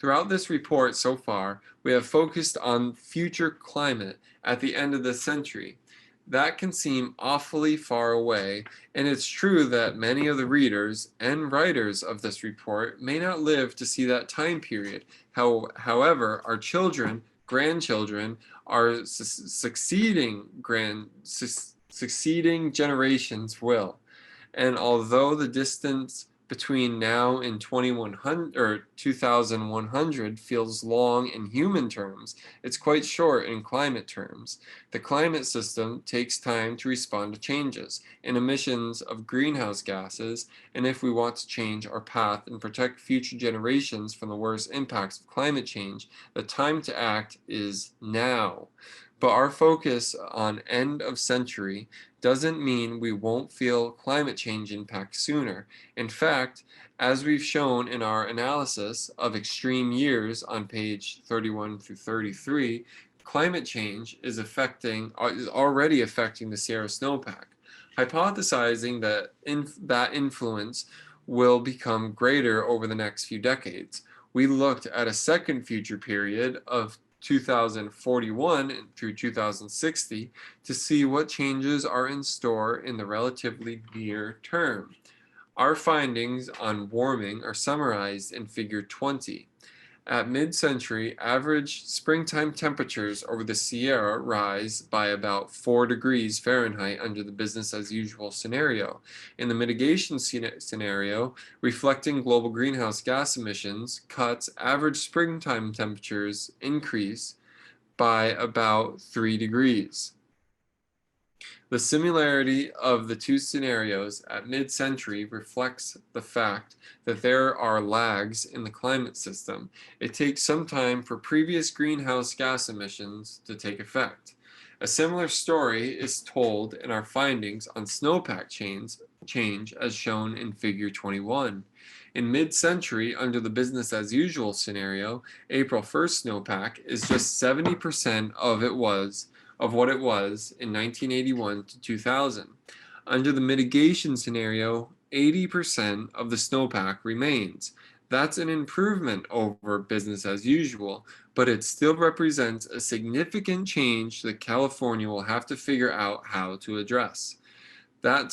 Throughout this report so far, we have focused on future climate at the end of the century. That can seem awfully far away, and it's true that many of the readers and writers of this report may not live to see that time period. However, our children, grandchildren, our succeeding generations will. And although the distance between now and 2100 feels long in human terms, it's quite short in climate terms. The climate system takes time to respond to changes in emissions of greenhouse gases, and if we want to change our path and protect future generations from the worst impacts of climate change, the time to act is now. But our focus on end of century doesn't mean we won't feel climate change impact sooner. In fact, as we've shown in our analysis of extreme years on page 31 through 33, climate change is already affecting the Sierra snowpack. Hypothesizing that that influence will become greater over the next few decades, we looked at a second future period of 2041 through 2060 to see what changes are in store in the relatively near term. Our findings on warming are summarized in figure 20. At mid-century, average springtime temperatures over the Sierra rise by about 4 degrees Fahrenheit under the business as usual scenario. In the mitigation scenario, reflecting global greenhouse gas emissions cuts, average springtime temperatures increase by about 3 degrees. The similarity of the two scenarios at mid-century reflects the fact that there are lags in the climate system. It takes some time for previous greenhouse gas emissions to take effect. A similar story is told in our findings on snowpack change as shown in figure 21. In mid-century, under the business as usual scenario, April 1st snowpack is just 70% of what it was in 1981 to 2000. Under the mitigation scenario, 80% of the snowpack remains. That's an improvement over business as usual, but it still represents a significant change that California will have to figure out how to address. That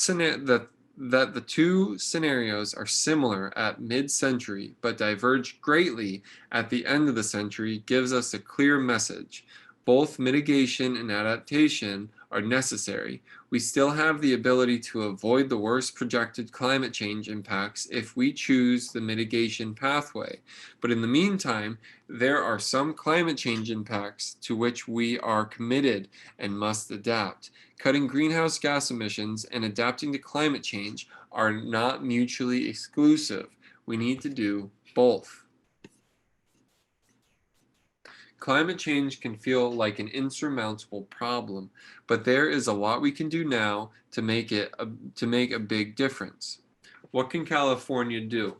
the two scenarios are similar at mid-century but diverge greatly at the end of the century gives us a clear message. Both mitigation and adaptation are necessary. We still have the ability to avoid the worst projected climate change impacts if we choose the mitigation pathway. But in the meantime, there are some climate change impacts to which we are committed and must adapt. Cutting greenhouse gas emissions and adapting to climate change are not mutually exclusive. We need to do both. Climate change can feel like an insurmountable problem, but there is a lot we can do now to make a big difference. What can California do?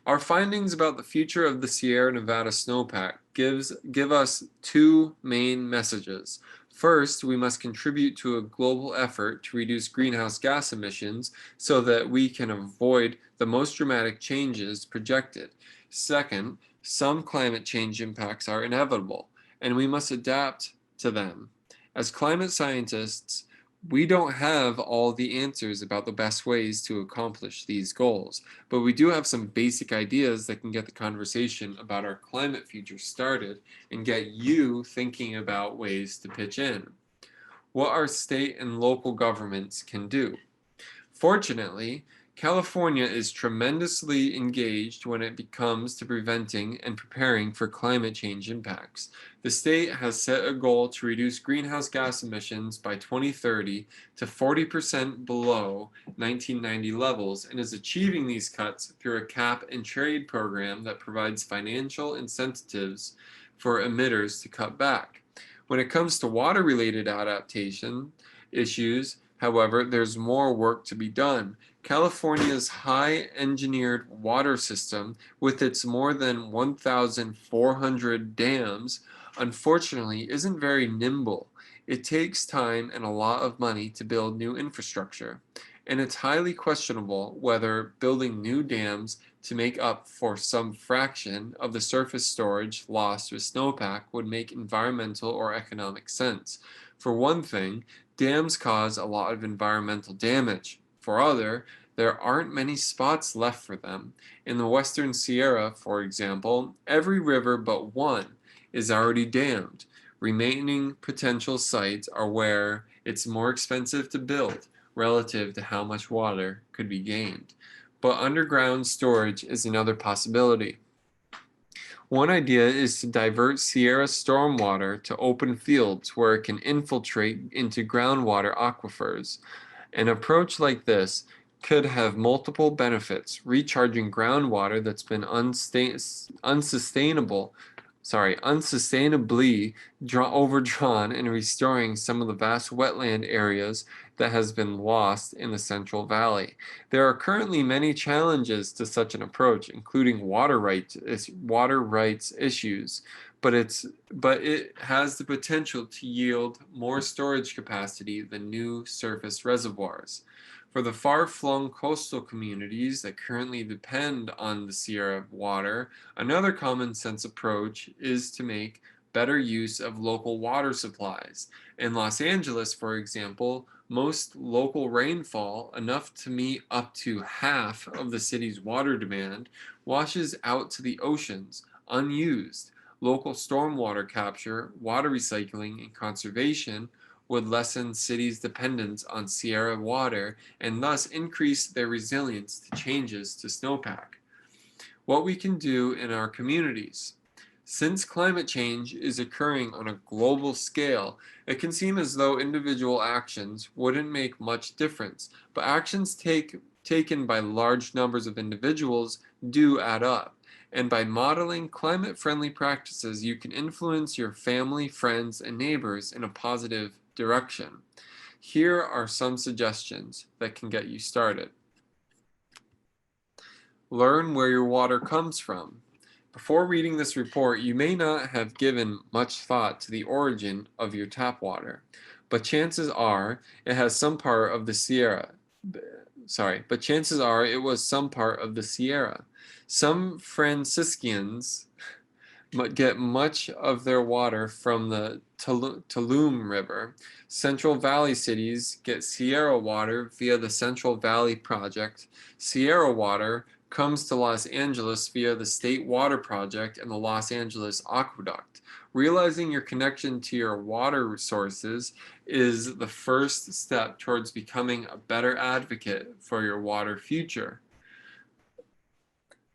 Our findings about the future of the Sierra Nevada snowpack give us two main messages. First, we must contribute to a global effort to reduce greenhouse gas emissions so that we can avoid the most dramatic changes projected. Second, some climate change impacts are inevitable, and we must adapt to them. As climate scientists, we don't have all the answers about the best ways to accomplish these goals, but we do have some basic ideas that can get the conversation about our climate future started and get you thinking about ways to pitch in. What our state and local governments can do. Fortunately, California is tremendously engaged when it comes to preventing and preparing for climate change impacts. The state has set a goal to reduce greenhouse gas emissions by 2030 to 40% below 1990 levels and is achieving these cuts through a cap and trade program that provides financial incentives for emitters to cut back. When it comes to water-related adaptation issues, however, there's more work to be done. California's high-engineered water system, with its more than 1,400 dams, unfortunately isn't very nimble. It takes time and a lot of money to build new infrastructure, and it's highly questionable whether building new dams to make up for some fraction of the surface storage lost with snowpack would make environmental or economic sense. For one thing, dams cause a lot of environmental damage. For other, there aren't many spots left for them. In the Western Sierra, for example, every river but one is already dammed. Remaining potential sites are where it's more expensive to build relative to how much water could be gained. But underground storage is another possibility. One idea is to divert Sierra stormwater to open fields where it can infiltrate into groundwater aquifers. An approach like this could have multiple benefits, recharging groundwater that's been unsustainably overdrawn and restoring some of the vast wetland areas that has been lost in the Central Valley. There are currently many challenges to such an approach, including water rights issues, but it has the potential to yield more storage capacity than new surface reservoirs. For the far-flung coastal communities that currently depend on the Sierra water, another common-sense approach is to make better use of local water supplies. In Los Angeles, for example, most local rainfall, enough to meet up to half of the city's water demand, washes out to the oceans, unused. Local stormwater capture, water recycling, and conservation would lessen cities' dependence on Sierra water and thus increase their resilience to changes to snowpack. What we can do in our communities. Since climate change is occurring on a global scale, it can seem as though individual actions wouldn't make much difference, but actions taken by large numbers of individuals do add up. And by modeling climate-friendly practices, you can influence your family, friends, and neighbors in a positive direction. Here are some suggestions that can get you started. Learn where your water comes from. Before reading this report, you may not have given much thought to the origin of your tap water, but chances are it was some part of the Sierra. Some Franciscans get much of their water from the Tulum River. Central Valley cities get Sierra water via the Central Valley Project. Sierra water comes to Los Angeles via the State Water Project and the Los Angeles Aqueduct. Realizing your connection to your water resources is the first step towards becoming a better advocate for your water future.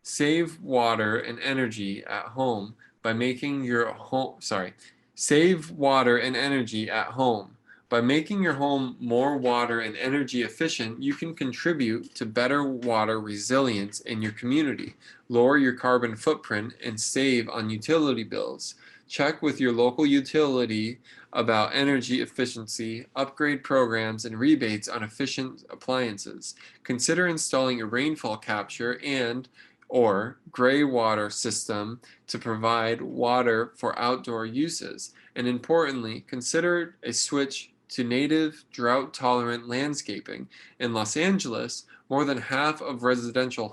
Save water and energy at home by making your home, save water and energy at home. By making your home more water and energy efficient, you can contribute to better water resilience in your community, lower your carbon footprint, and save on utility bills. Check with your local utility about energy efficiency, upgrade programs, and rebates on efficient appliances. Consider installing a rainfall capture or gray water system to provide water for outdoor uses. And importantly, consider a switch to native, drought-tolerant landscaping. In Los Angeles, more than half of residential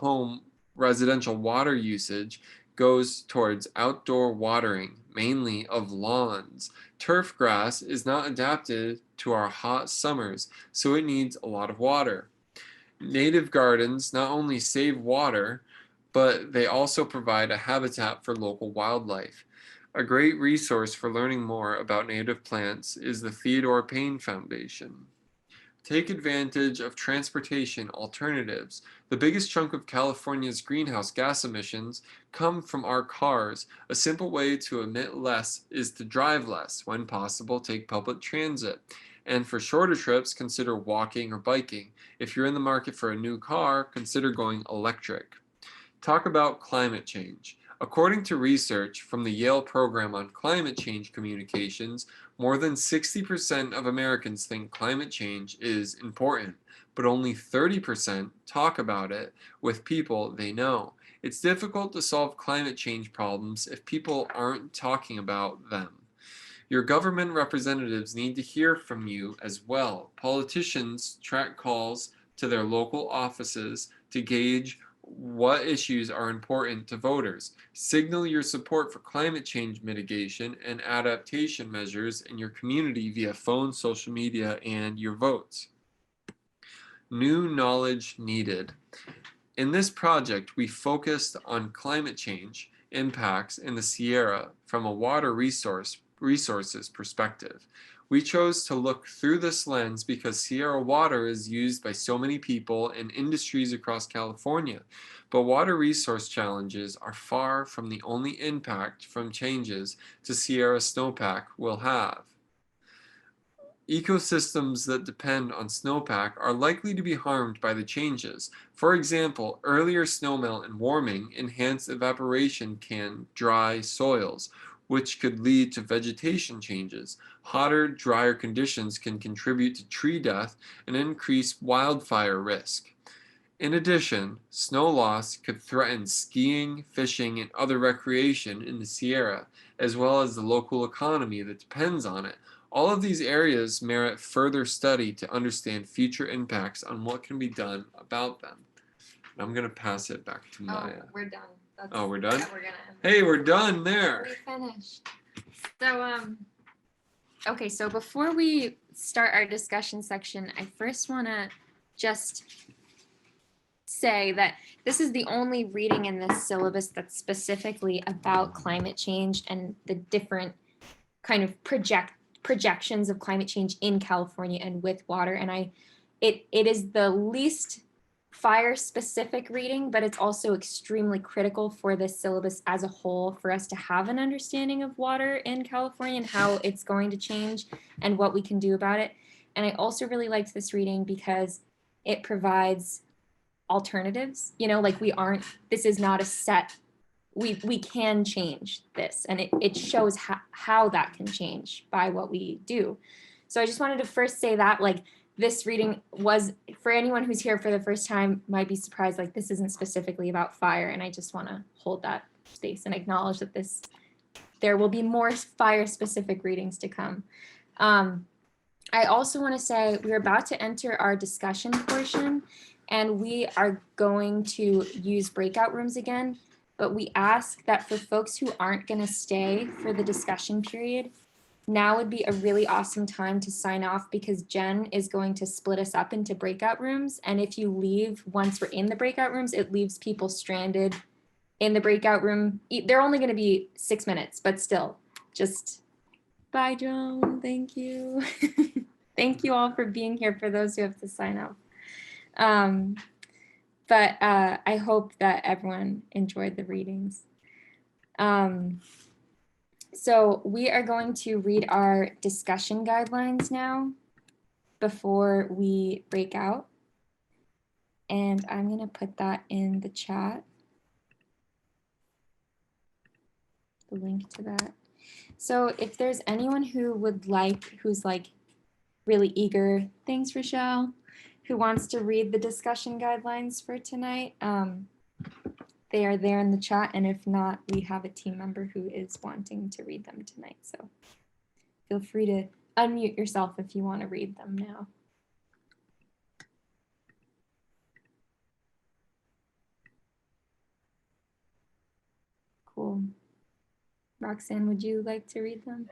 water usage goes towards outdoor watering, mainly of lawns. Turf grass is not adapted to our hot summers, so it needs a lot of water. Native gardens not only save water, but they also provide a habitat for local wildlife. A great resource for learning more about native plants is the Theodore Payne Foundation. Take advantage of transportation alternatives. The biggest chunk of California's greenhouse gas emissions come from our cars. A simple way to emit less is to drive less. When possible, take public transit. And for shorter trips, consider walking or biking. If you're in the market for a new car, consider going electric. Talk about climate change. According to research from the Yale Program on Climate Change Communications, more than 60% of Americans think climate change is important, but only 30% talk about it with people they know. It's difficult to solve climate change problems if people aren't talking about them. Your government representatives need to hear from you as well. Politicians track calls to their local offices to gauge what issues are important to voters. Signal your support for climate change mitigation and adaptation measures in your community via phone, social media, and your votes. New knowledge needed. In this project, we focused on climate change impacts in the Sierra from a water resources perspective. We chose to look through this lens because Sierra water is used by so many people and industries across California, but water resource challenges are far from the only impact from changes to Sierra snowpack will have. Ecosystems that depend on snowpack are likely to be harmed by the changes. For example, earlier snowmelt and warming enhance evaporation can dry soils, which could lead to vegetation changes. Hotter, drier conditions can contribute to tree death and increase wildfire risk. In addition, snow loss could threaten skiing, fishing, and other recreation in the Sierra, as well as the local economy that depends on it. All of these areas merit further study to understand future impacts on what can be done about them. I'm going to pass it back to Maya. We're done. Oh, we're done? Yeah, we're gonna end. Hey, we're done there. We finished. So, okay, so before we start our discussion section, I first want to just say that this is the only reading in this syllabus that's specifically about climate change and the different kind of projections of climate change in California and with water. And it is the least fire specific reading, but it's also extremely critical for this syllabus as a whole for us to have an understanding of water in California and how it's going to change and what we can do about it. And I also really liked this reading because it provides alternatives, like this is not a set, we can change this, and it shows how that can change by what we do. So I just wanted to first say that this reading was, for anyone who's here for the first time, might be surprised, this isn't specifically about fire. And I just want to hold that space and acknowledge that there will be more fire specific readings to come. I also want to say we're about to enter our discussion portion, and we are going to use breakout rooms again, but we ask that for folks who aren't going to stay for the discussion period, now would be a really awesome time to sign off, because Jen is going to split us up into breakout rooms. And if you leave once we're in the breakout rooms, it leaves people stranded in the breakout room. They're only going to be 6 minutes, but still, just bye, Joan. Thank you. Thank you all for being here for those who have to sign up. But I hope that everyone enjoyed the readings. So we are going to read our discussion guidelines now before we break out. And I'm going to put that in the chat. The link to that. So if there's anyone who would like, who's like really eager, thanks Rochelle, who wants to read the discussion guidelines for tonight, they are there in the chat. And if not, we have a team member who is wanting to read them tonight. So feel free to unmute yourself if you want to read them now. Cool. Roxanne, would you like to read them?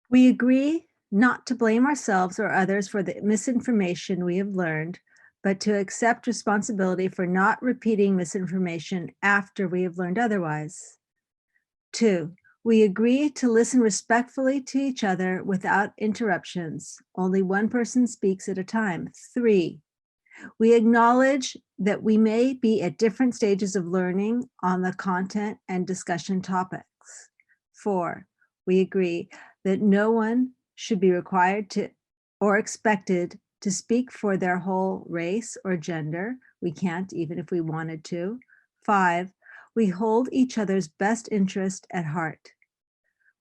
We agree not to blame ourselves or others for the misinformation we have learned, but to accept responsibility for not repeating misinformation after we have learned otherwise. 2, we agree to listen respectfully to each other without interruptions. Only one person speaks at a time. 3, we acknowledge that we may be at different stages of learning on the content and discussion topics. 4, we agree that no one should be required to or expected to speak for their whole race or gender. We can't, even if we wanted to. 5, we hold each other's best interest at heart.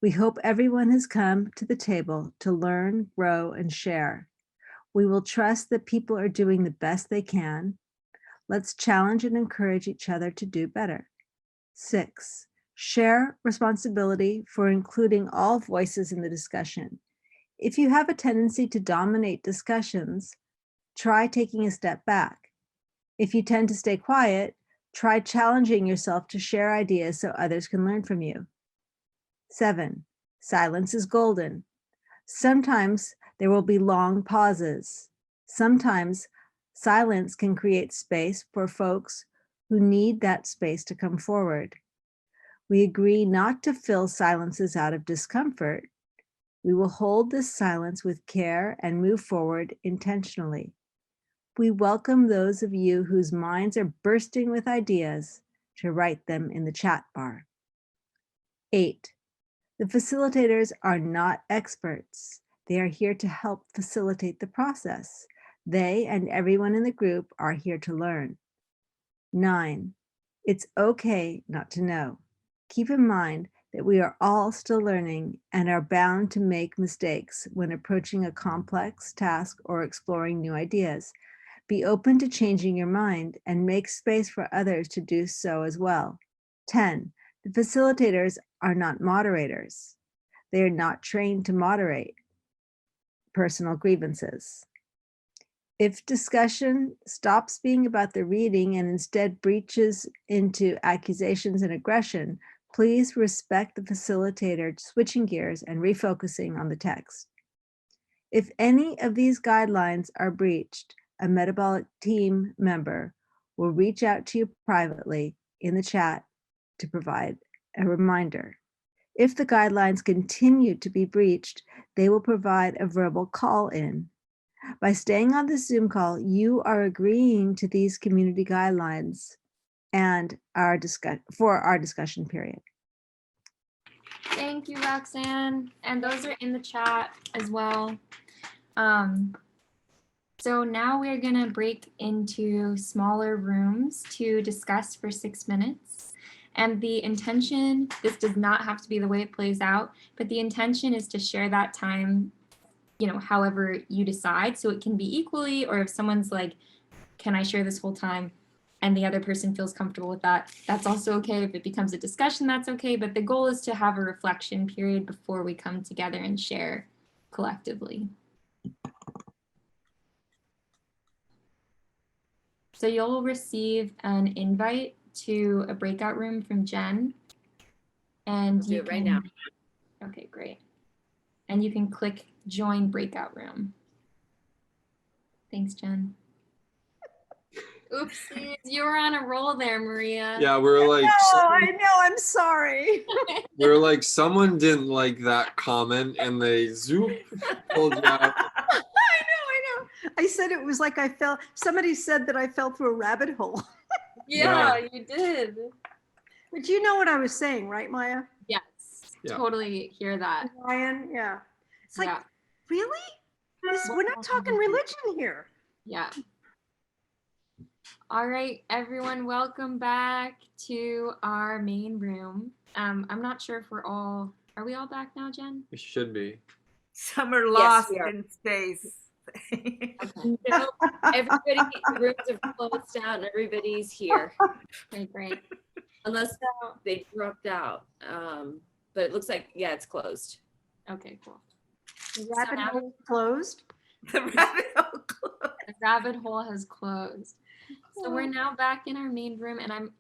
We hope everyone has come to the table to learn, grow, and share. We will trust that people are doing the best they can. Let's challenge and encourage each other to do better. 6, share responsibility for including all voices in the discussion. If you have a tendency to dominate discussions, try taking a step back. If you tend to stay quiet, try challenging yourself to share ideas so others can learn from you. 7, silence is golden. Sometimes there will be long pauses. Sometimes silence can create space for folks who need that space to come forward. We agree not to fill silences out of discomfort. We will hold this silence with care and move forward intentionally. We welcome those of you whose minds are bursting with ideas to write them in the chat bar. 8, the facilitators are not experts. They are here to help facilitate the process. They and everyone in the group are here to learn. 9, it's okay not to know. Keep in mind that we are all still learning and are bound to make mistakes when approaching a complex task or exploring new ideas. Be open to changing your mind and make space for others to do so as well. 10, the facilitators are not moderators. They are not trained to moderate personal grievances. If discussion stops being about the reading and instead breaches into accusations and aggression, please respect the facilitator switching gears and refocusing on the text. If any of these guidelines are breached, a metabolic team member will reach out to you privately in the chat to provide a reminder. If the guidelines continue to be breached, they will provide a verbal call-in. By staying on the Zoom call, you are agreeing to these community guidelines and for our discussion period. Thank you, Roxanne. And those are in the chat as well. So now we're going to break into smaller rooms to discuss for 6 minutes. And the intention, this does not have to be the way it plays out, but the intention is to share that time, you know, however you decide. So it can be equally, or if someone's like, can I share this whole time? And the other person feels comfortable with that, that's also okay. If it becomes a discussion, that's okay. But the goal is to have a reflection period before we come together and share collectively. So you'll receive an invite to a breakout room from Jen. And I'll do it right now. Okay, great. And you can click join breakout room. Thanks, Jen. Oopsies, you were on a roll there, Maria. Yeah, we're like, I know, I'm sorry. we're like, someone didn't like that comment, and they zoop pulled you out. I know. I said it was like somebody said that I fell through a rabbit hole. Yeah, you did. But you know what I was saying, right, Maya? Yes, Yeah. totally hear that. Ryan, yeah. It's like, Yeah. really? We're not talking religion here. Yeah. All right, everyone, welcome back to our main room. I'm not sure if are we all back now, Jen? It should be. Some are Yes, lost we are. in space. No, everybody, the rooms have closed down. Everybody's here, Okay, great. unless they dropped out. But it looks like, yeah, it's closed. Okay, cool. The rabbit now- hole closed. The rabbit hole closed. The rabbit hole has closed. So we're now back in our main room, and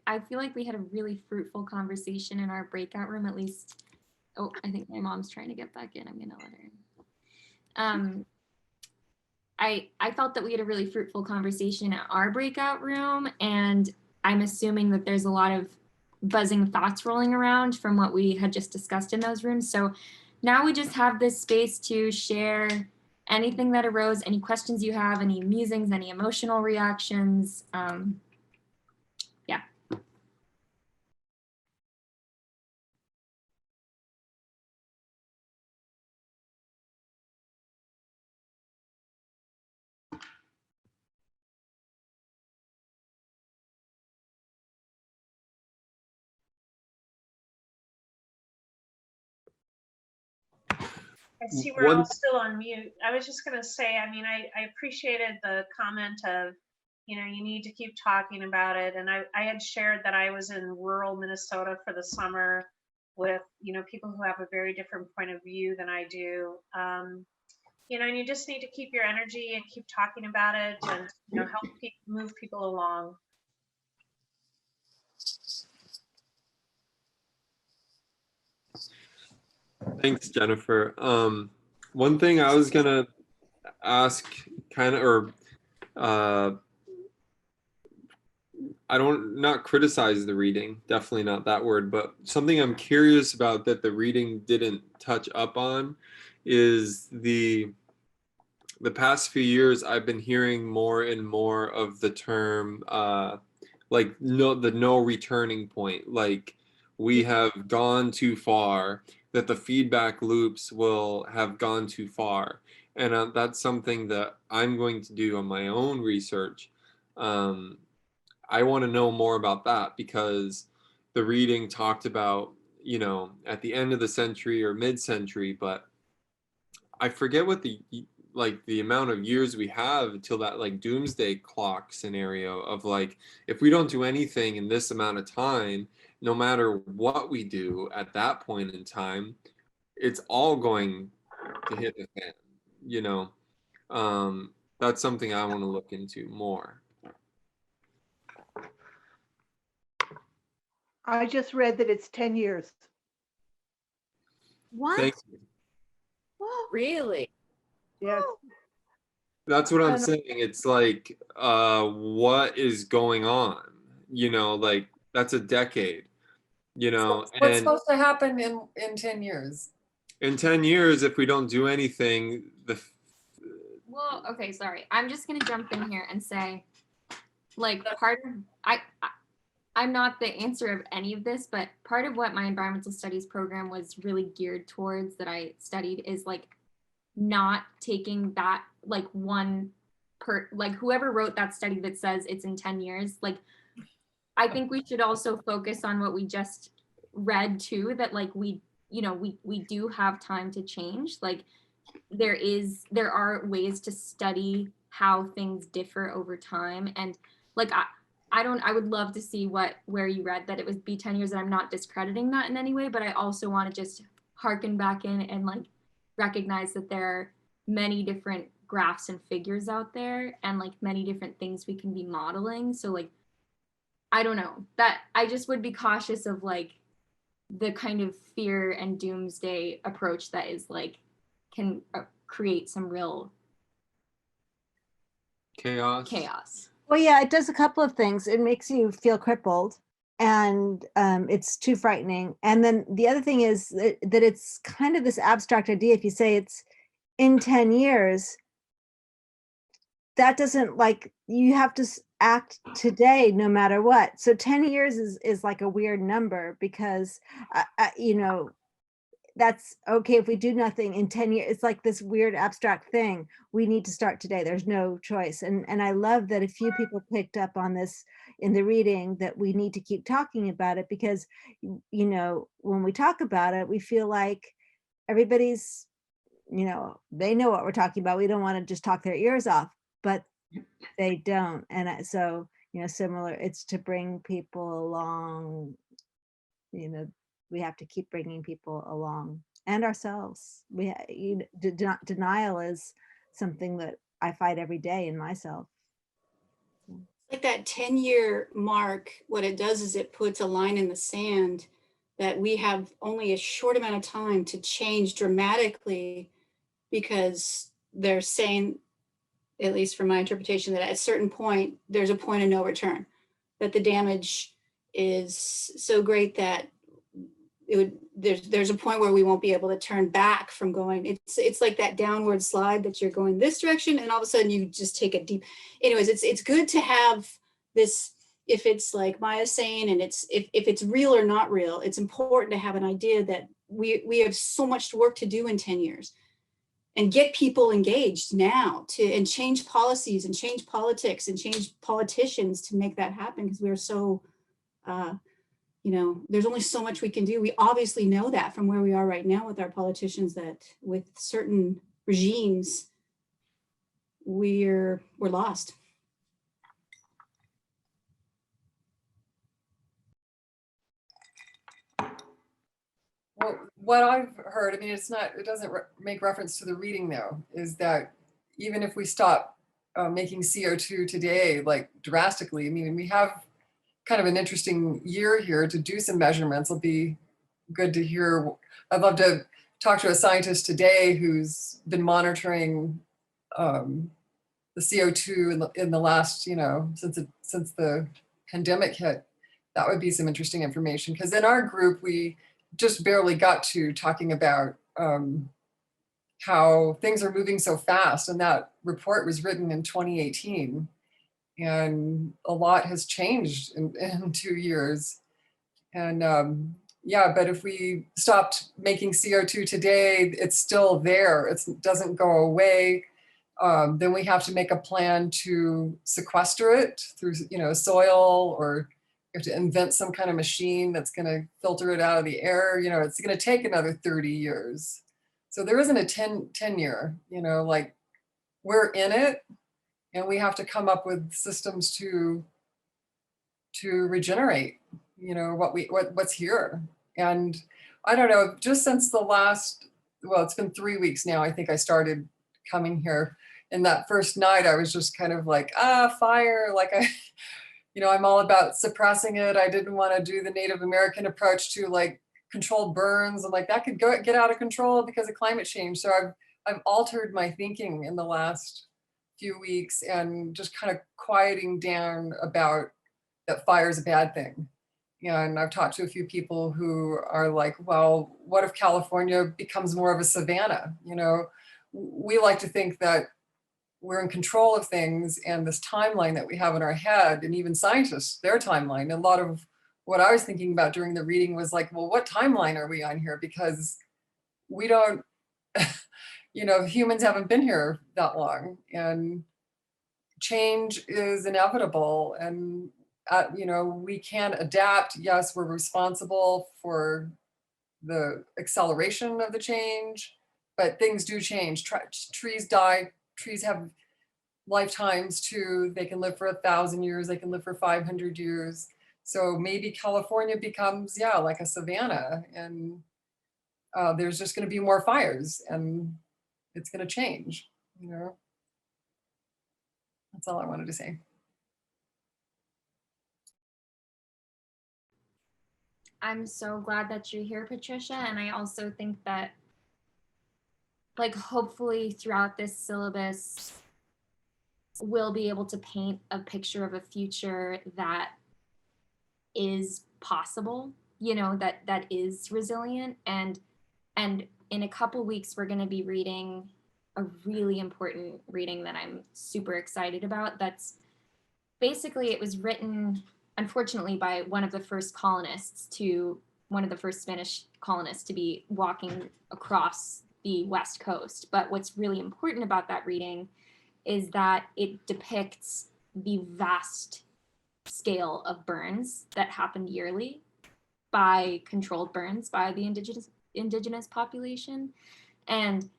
I feel like we had a really fruitful conversation in our breakout room, at least. Oh, I think my mom's trying to get back in. I'm gonna let her in. I felt that we had a really fruitful conversation at our breakout room, and I'm assuming that there's a lot of buzzing thoughts rolling around from what we had just discussed in those rooms. So now we just have this space to share anything that arose, any questions you have, any musings, any emotional reactions. Yeah. I see we're all still on mute. I was just going to say, I mean, I appreciated the comment of, you know, you need to keep talking about it. And I had shared that I was in rural Minnesota for the summer with, you know, people who have a very different point of view than I do. You know, and you just need to keep your energy and keep talking about it and, you know, help move people along. Thanks, Jennifer. One thing I was gonna ask, not criticize the reading, definitely not that word, but something I'm curious about that the reading didn't touch up on is the past few years I've been hearing more and more of the term the no returning point, like we have gone too far, that the feedback loops will have gone too far. And that's something that I'm going to do on my own research. I want to know more about that because the reading talked about, you know, at the end of the century or mid-century, but I forget what the amount of years we have until that like doomsday clock scenario of like, if we don't do anything in this amount of time, no matter what we do at that point in time, it's all going to hit the fan, you know. That's something I want to look into more. I just read that it's 10 years. What? Thank you. Really? Yes. That's what I'm saying. It's like, what is going on? You know, like that's a decade, you know, What's and supposed to happen in 10 years? in 10 years, if we don't do anything, Well, okay, sorry. I'm just gonna jump in here and say, like, I'm not the answer of any of this, but part of what my environmental studies program was really geared towards that I studied is like not taking that like like whoever wrote that study that says it's in 10 years, like I think we should also focus on what we just read too, that like we do have time to change. Like there are ways to study how things differ over time. And like I would love to see where you read that it would be 10 years, and I'm not discrediting that in any way, but I also want to just harken back in and like recognize that there are many different graphs and figures out there and like many different things we can be modeling. So like I don't know, that I just would be cautious of like the kind of fear and doomsday approach that is like can create some real Chaos. chaos. Well, yeah, it does a couple of things. It makes you feel crippled, and it's too frightening. And then the other thing is that it's kind of this abstract idea. If you say it's in 10 years, that doesn't, like, you have to act today no matter what. So 10 years is like a weird number because, you know, that's okay if we do nothing in 10 years. It's like this weird abstract thing. We need to start today. There's no choice. And I love that a few people picked up on this in the reading, that we need to keep talking about it, because, you know, when we talk about it, we feel like everybody's, you know, they know what we're talking about. We don't want to just talk their ears off, but they don't. And so, you know, similar, it's to bring people along, you know, we have to keep bringing people along, and ourselves. Denial is something that I fight every day in myself. Like that 10-year mark, what it does is it puts a line in the sand that we have only a short amount of time to change dramatically, because they're saying, at least from my interpretation, that at a certain point, there's a point of no return, that the damage is so great that it would, there's a point where we won't be able to turn back from going. It's like that downward slide, that you're going this direction and all of a sudden you just take a deep, anyways, it's good to have this, if it's like Maya's saying, and it's, if it's real or not real, it's important to have an idea that we have so much work to do in 10 years, and get people engaged now and change policies and change politics and change politicians to make that happen, because we are so, you know, there's only so much we can do. We obviously know that from where we are right now with our politicians, that with certain regimes, we're lost. Well, what I've heard, I mean, it doesn't make reference to the reading though, is that even if we stop making CO2 today, like drastically, I mean, we have kind of an interesting year here to do some measurements. It'll be good to hear. I'd love to talk to a scientist today who's been monitoring the CO2 in the last, you know, since the pandemic hit. That would be some interesting information, because in our group, we just barely got to talking about how things are moving so fast. And that report was written in 2018. And a lot has changed in 2 years. And yeah, but if we stopped making CO2 today, it's still there. It doesn't go away. Then we have to make a plan to sequester it through, you know, soil, or we have to invent some kind of machine that's going to filter it out of the air. You know, it's going to take another 30 years. So there isn't a 10 year, you know, like we're in it, and we have to come up with systems to regenerate, you know, what's here. And I don't know, just since the last, well, it's been 3 weeks now, I think I started coming here. And that first night I was just kind of like, fire, like you know, I'm all about suppressing it. I didn't want to do the Native American approach to like controlled burns. I'm like, that could get out of control because of climate change. So I've altered my thinking in the last few weeks, and just kind of quieting down about that fire is a bad thing. And I've talked to a few people who are like, well, what if California becomes more of a savanna? You know, we like to think that we're in control of things, and this timeline that we have in our head, and even scientists, their timeline. A lot of what I was thinking about during the reading was like, well, what timeline are we on here? Because we don't, you know, humans haven't been here that long, and change is inevitable. And you know, we can adapt. Yes, we're responsible for the acceleration of the change, but things do change. Trees die. Trees have lifetimes too. They can live for 1,000 years. They can live for 500 years. So maybe California becomes, yeah, like a savanna, and there's just going to be more fires, and it's going to change. You know, that's all I wanted to say. I'm so glad that you're here, Patricia. And I also think that, like, hopefully throughout this syllabus, we'll be able to paint a picture of a future that is possible, you know, that is resilient. And in a couple weeks, we're going to be reading a really important reading that I'm super excited about. That's basically, it was written, unfortunately, by one of the first Spanish colonists to be walking across the West Coast. But what's really important about that reading is that it depicts the vast scale of burns that happened yearly by controlled burns by the indigenous population, and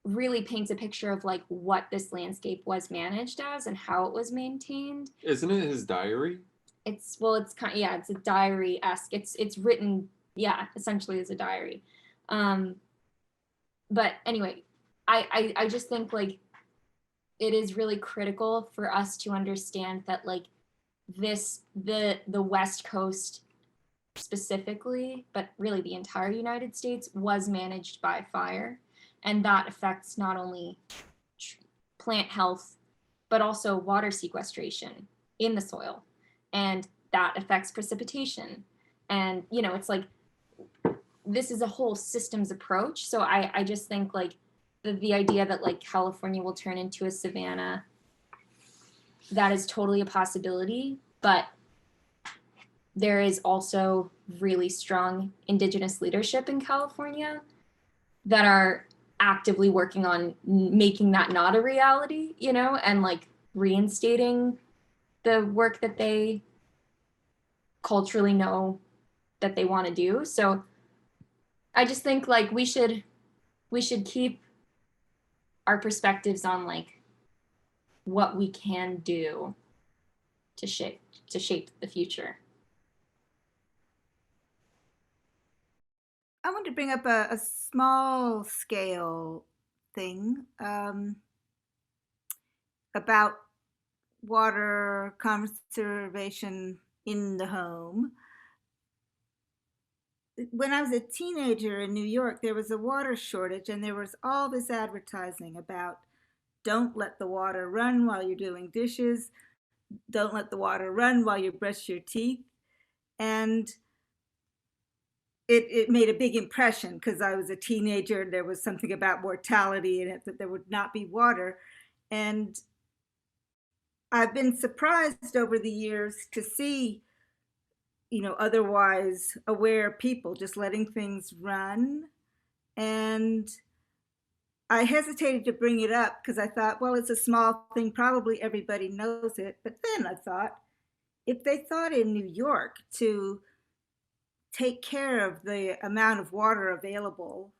really paints a picture of like what this landscape was managed as and how it was maintained. Isn't it his diary? It's kind of, yeah, it's a diary-esque. It's written, yeah, essentially as a diary. But anyway, I just think like it is really critical for us to understand that like the West Coast specifically, but really the entire United States, was managed by fire. And that affects not only plant health, but also water sequestration in the soil. And that affects precipitation. And, you know, it's like, this is a whole systems approach. So I just think like the idea that like California will turn into a savanna, that is totally a possibility. But there is also really strong indigenous leadership in California that are actively working on making that not a reality, you know, and like reinstating the work that they culturally know that they want to do. So I just think like we should keep our perspectives on like what we can do to shape the future. I want to bring up a small scale thing about water conservation in the home. When I was a teenager in New York, there was a water shortage and there was all this advertising about don't let the water run while you're doing dishes, don't let the water run while you brush your teeth. And it made a big impression because I was a teenager and there was something about mortality in it, that there would not be water. And I've been surprised over the years to see, you know, otherwise aware people just letting things run. And I hesitated to bring it up because I thought, well, it's a small thing, probably everybody knows it. But then I thought, if they thought in New York to take care of the amount of water available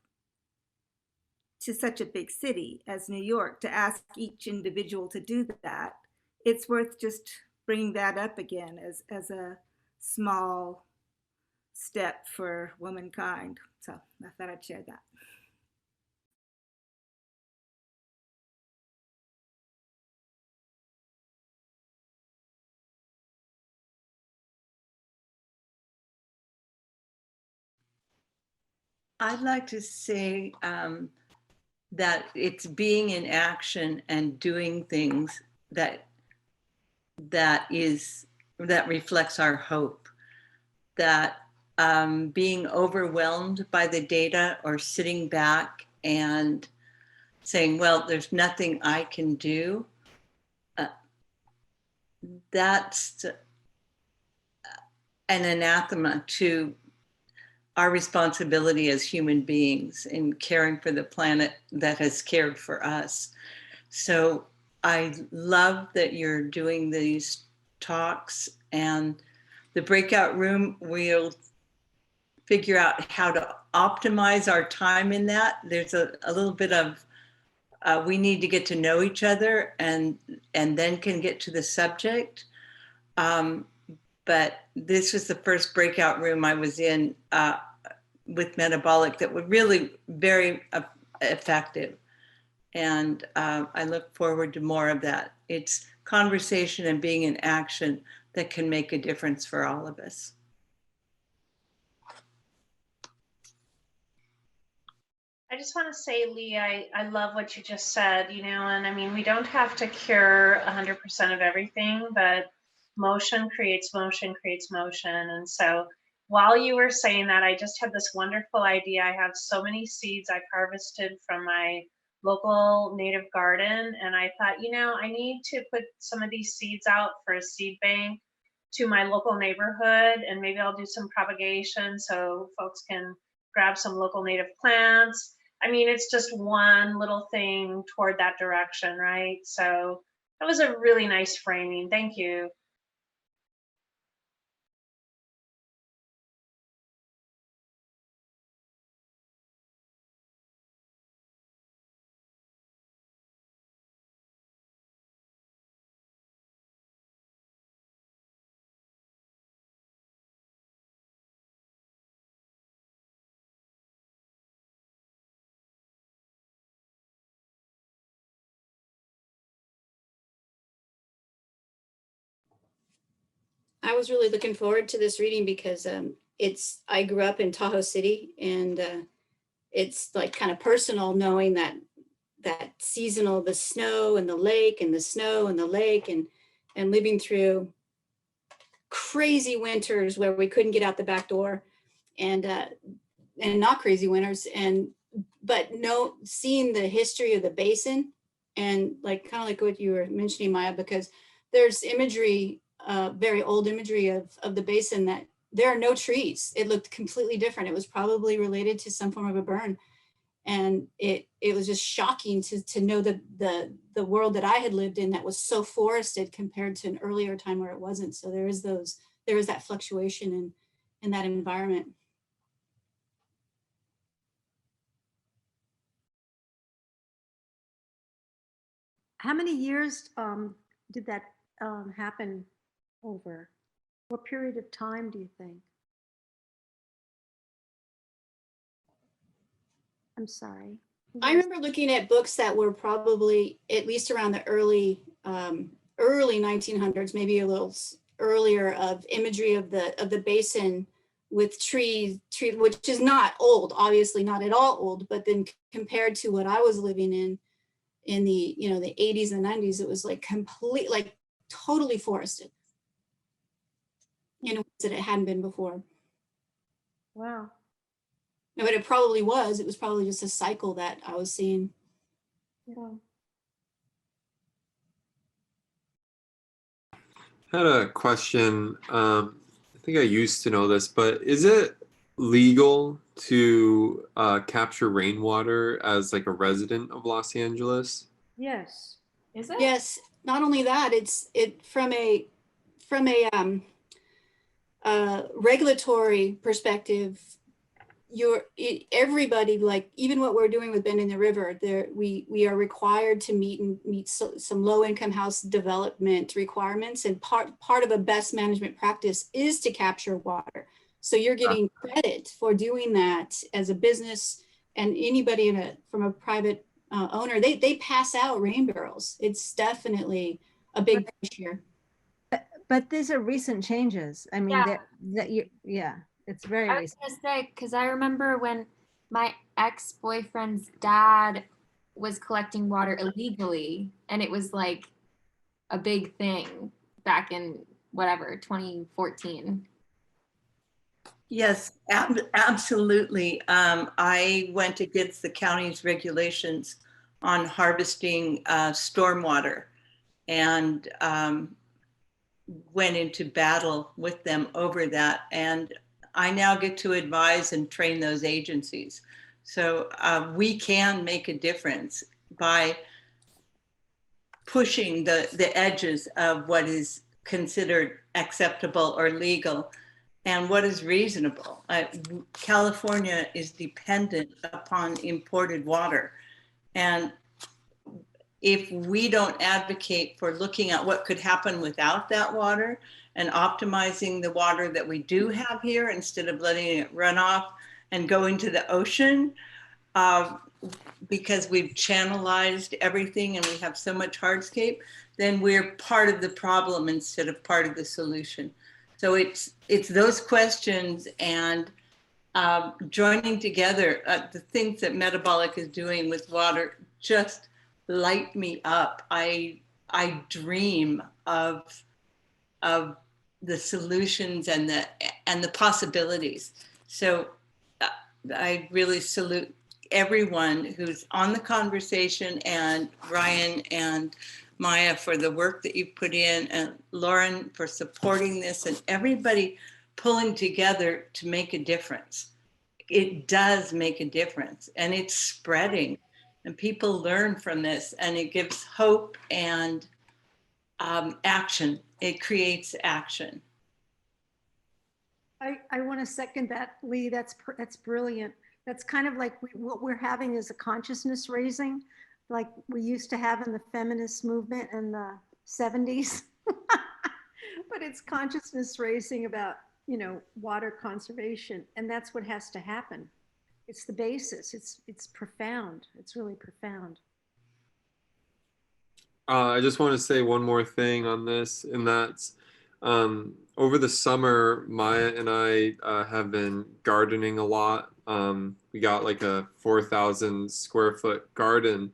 to such a big city as New York, to ask each individual to do that, it's worth just bringing that up again as a small step for womankind. So I thought I'd share that. I'd like to say that it's being in action and doing things that reflects our hope. That being overwhelmed by the data or sitting back and saying, well, there's nothing I can do, that's an anathema to our responsibility as human beings in caring for the planet that has cared for us. So I love that you're doing these talks, and the breakout room, we'll figure out how to optimize our time in that. There's a little bit of, we need to get to know each other and then can get to the subject. But this was the first breakout room I was in with metabolic that were really very effective. And I look forward to more of that. It's conversation and being in action that can make a difference for all of us. I just want to say, Lee, I love what you just said, you know, and I mean, we don't have to cure 100% of everything, but motion creates motion creates motion. And so while you were saying that, I just had this wonderful idea. I have so many seeds I've harvested from my local native garden. And I thought, you know, I need to put some of these seeds out for a seed bank to my local neighborhood, and maybe I'll do some propagation so folks can grab some local native plants. I mean, it's just one little thing toward that direction, right? So that was a really nice framing. Thank you. I was really looking forward to this reading because I grew up in Tahoe City, and it's like kind of personal knowing that seasonal, the snow and the lake and the snow and the lake, and living through crazy winters where we couldn't get out the back door, and not crazy winters, but seeing the history of the basin, and like kind of like what you were mentioning, Maya, because there's imagery, very old imagery of the basin, that there are no trees. It looked completely different. It was probably related to some form of a burn. And it was just shocking to know the world that I had lived in that was so forested compared to an earlier time where it wasn't. So there is that fluctuation in that environment. How many years did that happen over? What period of time do you think? I'm sorry. I remember looking at books that were probably at least around the early 1900s, maybe a little earlier, of imagery of the basin with trees, which is not old, obviously not at all old, but then compared to what I was living in the the 80s and 90s, it was like totally forested in ways that it hadn't been before. Wow. No, but it was probably just a cycle that I was seeing. Yeah. I had a question. I think I used to know this, but is it legal to capture rainwater as like a resident of Los Angeles? Yes. Is it? Yes. Not only that, it's from a regulatory perspective. Everybody, like even what we're doing with Bending the River, we are required to meet some low-income house development requirements, and part of a best management practice is to capture water. So you're getting credit for doing that as a business, and anybody from a private owner, they pass out rain barrels. It's definitely a big push here. But these are recent changes. I mean, yeah, it's very I was recent. gonna say, because I remember when my ex-boyfriend's dad was collecting water illegally, and it was like a big thing back in whatever 2014. Yes, absolutely. I went against the county's regulations on harvesting stormwater, and went into battle with them over that. And I now get to advise and train those agencies. So we can make a difference by pushing the edges of what is considered acceptable or legal and what is reasonable. California is dependent upon imported water. And if we don't advocate for looking at what could happen without that water and optimizing the water that we do have here instead of letting it run off and go into the ocean, because we've channelized everything and we have so much hardscape, then we're part of the problem instead of part of the solution. So it's those questions and joining together, the things that Metabolic is doing with water just light me up. I dream of the solutions and the possibilities. So I really salute everyone who's on the conversation, and Ryan and Maya for the work that you put in, and Lauren for supporting this, and everybody pulling together to make a difference. It does make a difference, and it's spreading, and people learn from this, and it gives hope and action. It creates action. I want to second that, Lee. That's brilliant. That's kind of like what we're having is a consciousness raising, like we used to have in the feminist movement in the 70s. But it's consciousness raising about, you know, water conservation, and that's what has to happen. It's the basis. It's profound. It's really profound. I just want to say one more thing on this, and that's over the summer, Maya and I have been gardening a lot. We got like a 4,000 square foot garden,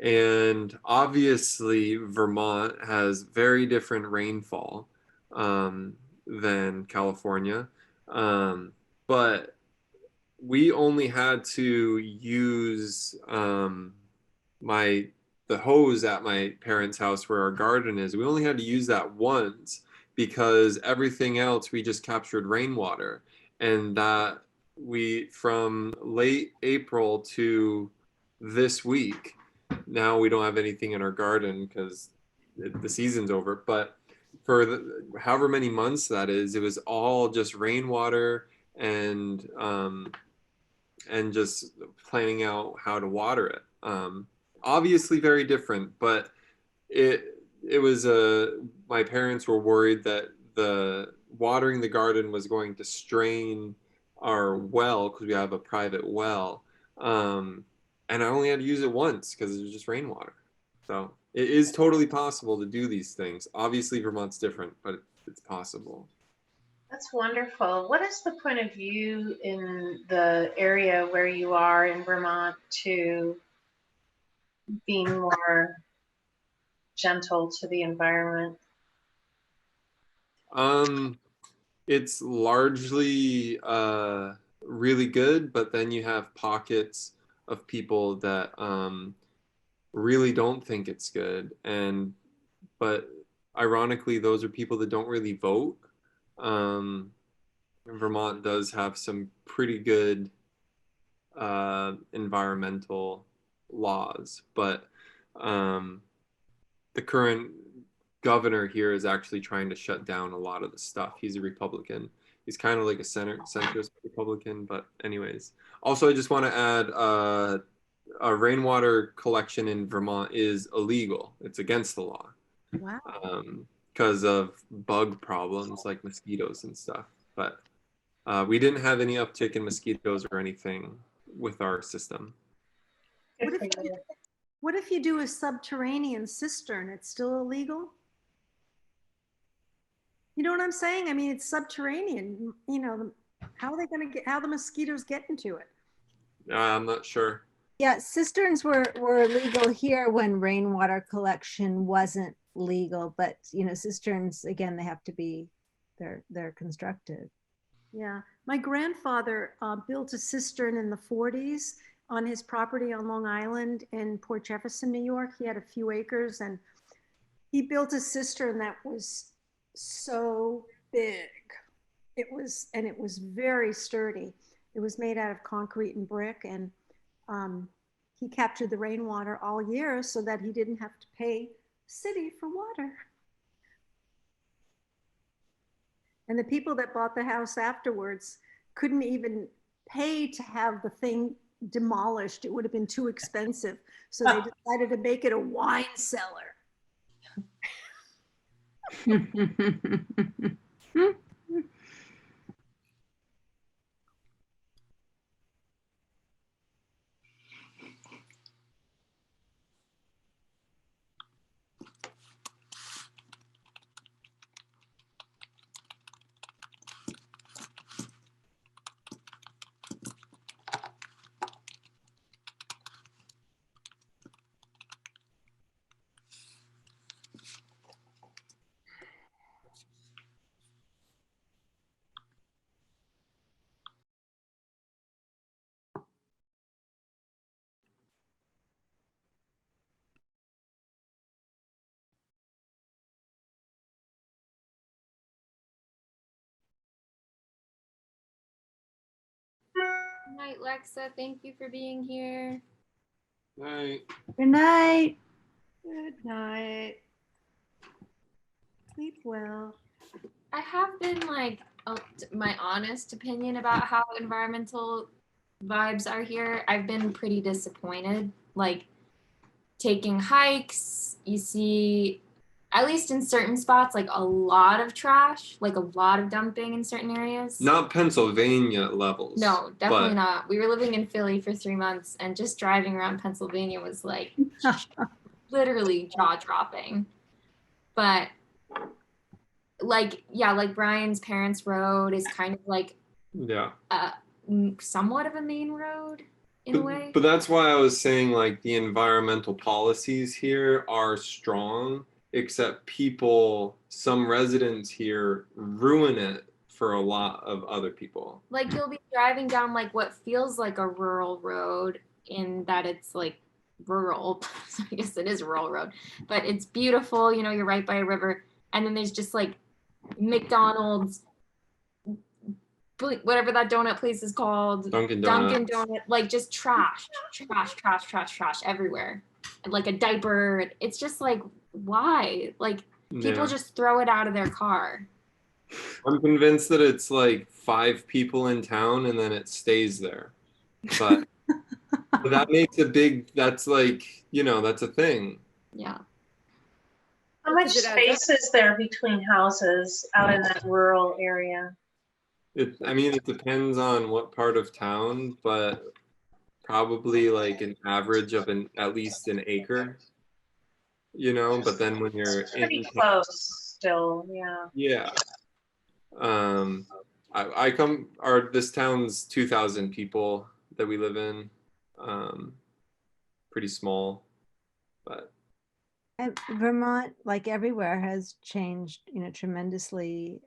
and obviously Vermont has very different rainfall than California, but we only had to use the hose at my parents' house where our garden is. We only had to use that once because everything else we just captured rainwater, and that we from late April to this week, now we don't have anything in our garden because the season's over, but for however many months that is, it was all just rainwater and just planning out how to water it. Obviously very different, but it was my parents were worried that the watering the garden was going to strain our well because we have a private well, and I only had to use it once because it was just rainwater. So it is totally possible to do these things. Obviously Vermont's different, but it's possible. That's wonderful. What is the point of view in the area where you are in Vermont to being more gentle to the environment? It's largely really good, but then you have pockets of people that really don't think it's good, but ironically those are people that don't really vote. Vermont does have some pretty good environmental laws, but the current governor here is actually trying to shut down a lot of the stuff. He's a Republican. He's kind of like a centrist Republican, but anyways. Also, I just want to add a rainwater collection in Vermont is illegal. It's against the law. Wow. Because of bug problems like mosquitoes and stuff. But we didn't have any uptick in mosquitoes or anything with our system. What if you do a subterranean cistern? It's still illegal? You know what I'm saying? I mean, it's subterranean. You know, how are they going to how the mosquitoes get into it? I'm not sure. Yeah, cisterns were legal here when rainwater collection wasn't legal, but you know, cisterns, again, they have to be, they're constructed. Yeah, my grandfather built a cistern in the 40s on his property on Long Island in Port Jefferson, New York. He had a few acres, and he built a cistern that was so big. It was very sturdy. It was made out of concrete and brick, and he captured the rainwater all year so that he didn't have to pay the city for water. And the people that bought the house afterwards couldn't even pay to have the thing demolished. It would have been too expensive. So they decided to make it a wine cellar. Good night, Lexa. Thank you for being here. Night. Good night. Good night. Sleep well. I have been like my honest opinion about how environmental vibes are here. I've been pretty disappointed. Like taking hikes, you see, at least in certain spots, like a lot of trash, like a lot of dumping in certain areas. Not Pennsylvania levels. No, definitely but not. We were living in Philly for 3 months, and just driving around Pennsylvania was like literally jaw dropping. But like, yeah, like Brian's parents' road is kind of like Yeah. somewhat of a main road in a way. But that's why I was saying like the environmental policies here are strong, except some residents here ruin it for a lot of other people. Like you'll be driving down like what feels like a rural road in that it's like rural. So I guess it is a rural road, but it's beautiful. You know, you're right by a river. And then there's just like McDonald's, whatever that donut place is called, Dunkin' Dunkin' Donuts. Donut, like just trash everywhere. And like a diaper. It's just like, why? Like people Yeah. just throw it out of their car. I'm convinced that it's like 5 people in town and then it stays there. But that makes that's like, that's a thing. Yeah. How much space is there between houses out in that rural area? I mean, it depends on what part of town, but probably like an average of at least an acre, but then when you're It's pretty in close still, yeah. Yeah. This town's 2,000 people that we live in. Pretty small, but And Vermont, like everywhere, has changed, tremendously.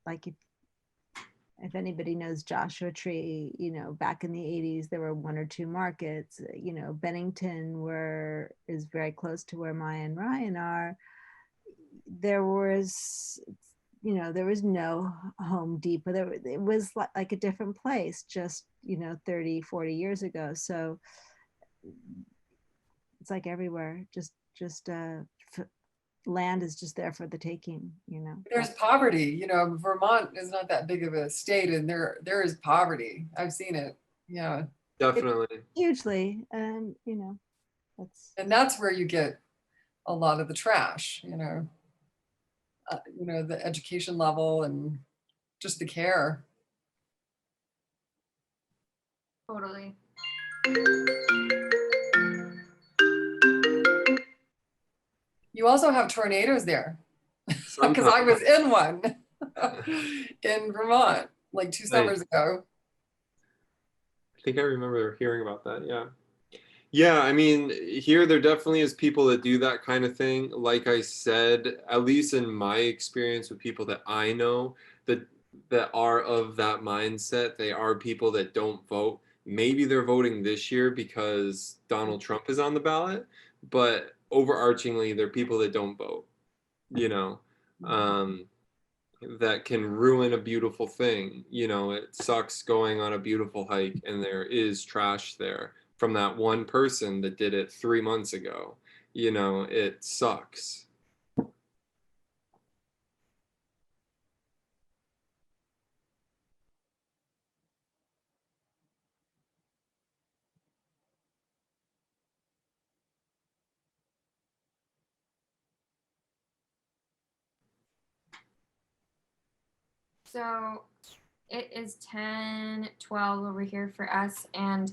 Like if anybody knows Joshua Tree, back in the 80s, there were 1 or 2 markets. Bennington is very close to where Maya and Ryan are. There was no Home Depot. It was like a different place just, 30, 40 years ago. So it's like everywhere, just land is just there for the taking, There's poverty, Vermont is not that big of a state and there is poverty. I've seen it. Yeah. Definitely. Hugely. That's where you get a lot of the trash, the education level and just the care. Totally. You also have tornadoes there because I was in one in Vermont like 2 summers ago. I think I remember hearing about that. Yeah. Yeah, I mean, here there definitely is people that do that kind of thing. Like I said, at least in my experience with people that I know that are of that mindset, they are people that don't vote. Maybe they're voting this year because Donald Trump is on the ballot, but overarchingly, they're people that don't vote, that can ruin a beautiful thing. It sucks going on a beautiful hike and there is trash there from that one person that did it 3 months ago. It sucks. So it is 10:12 over here for us, and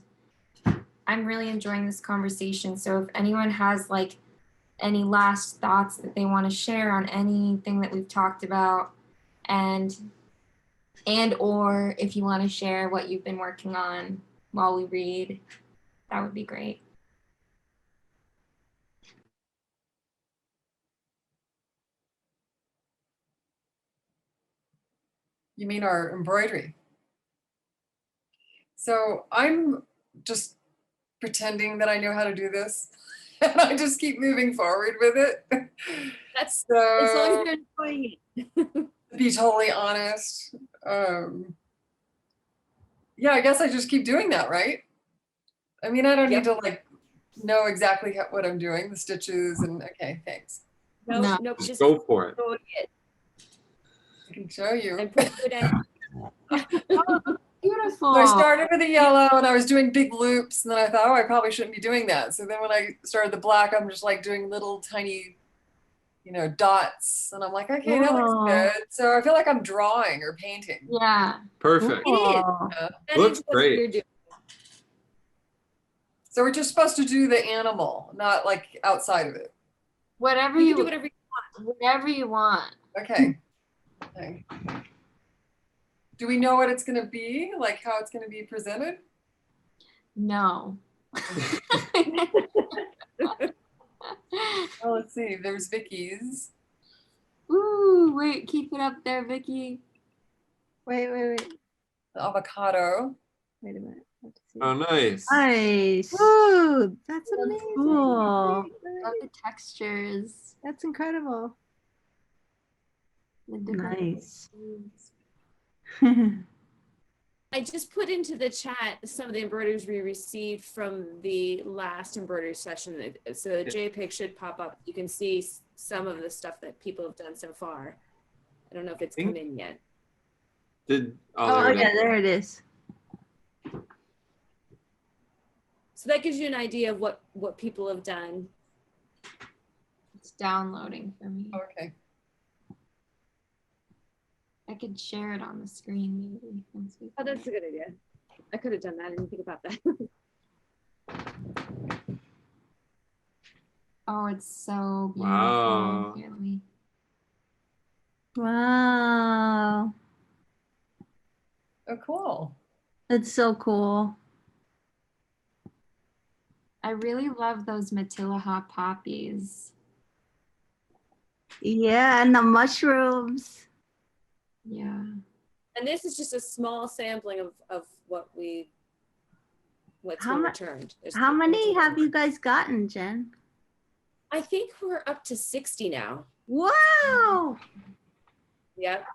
I'm really enjoying this conversation. So if anyone has like any last thoughts that they want to share on anything that we've talked about, and or if you want to share what you've been working on while we read, that would be great. You mean our embroidery? So I'm just pretending that I know how to do this and I just keep moving forward with it. That's so, as long as you're enjoying it. to be totally honest, Yeah, I guess I just keep doing that, right? I mean, I don't need to like know exactly what I'm doing, the stitches and okay, thanks. No, nope, Just go for it. go it. I can show you. And put good energy. Beautiful. So I started with the yellow and I was doing big loops and then I thought, oh, I probably shouldn't be doing that. So then when I started the black, I'm just like doing little tiny, dots. And I'm like, okay, that looks Whoa. good. So I feel like I'm drawing or painting. Yeah. Perfect. It is. Cool. Yeah. That Looks is what great. you're doing. So we're just supposed to do the animal, not like outside of it. Whatever You you can do whatever you want. whatever you want. Okay. Okay. Do we know what it's going to be? Like how it's going to be presented? No. Oh, let's see. There's Vicky's. Ooh, wait, keep it up there, Vicky. Wait. The avocado. Wait a minute. Let's see. Oh, nice. Nice. Ooh, that's That's amazing. cool. Great, Love great. the textures. That's incredible. The different Nice. I just put into the chat some of the embroideries we received from the last embroidery session. So the JPEG should pop up. You can see some of the stuff that people have done so far. I don't know if it's come in yet. Oh, There it yeah, is. there it is. So that gives you an idea of what people have done. It's downloading for me. Okay. I could share it on the screen maybe. Once we Oh, that's a good idea. I could have done that. I didn't think about that. Oh, it's so beautiful. Wow. Here, let me- Wow. Oh, cool. That's so cool. I really love those Matilaha poppies. Yeah, and the mushrooms. Yeah. And this is just a small sampling of what's How been mu- returned. There's How more many to have go. you guys gotten, Jen? I think we're up to 60 now. Wow. Yep.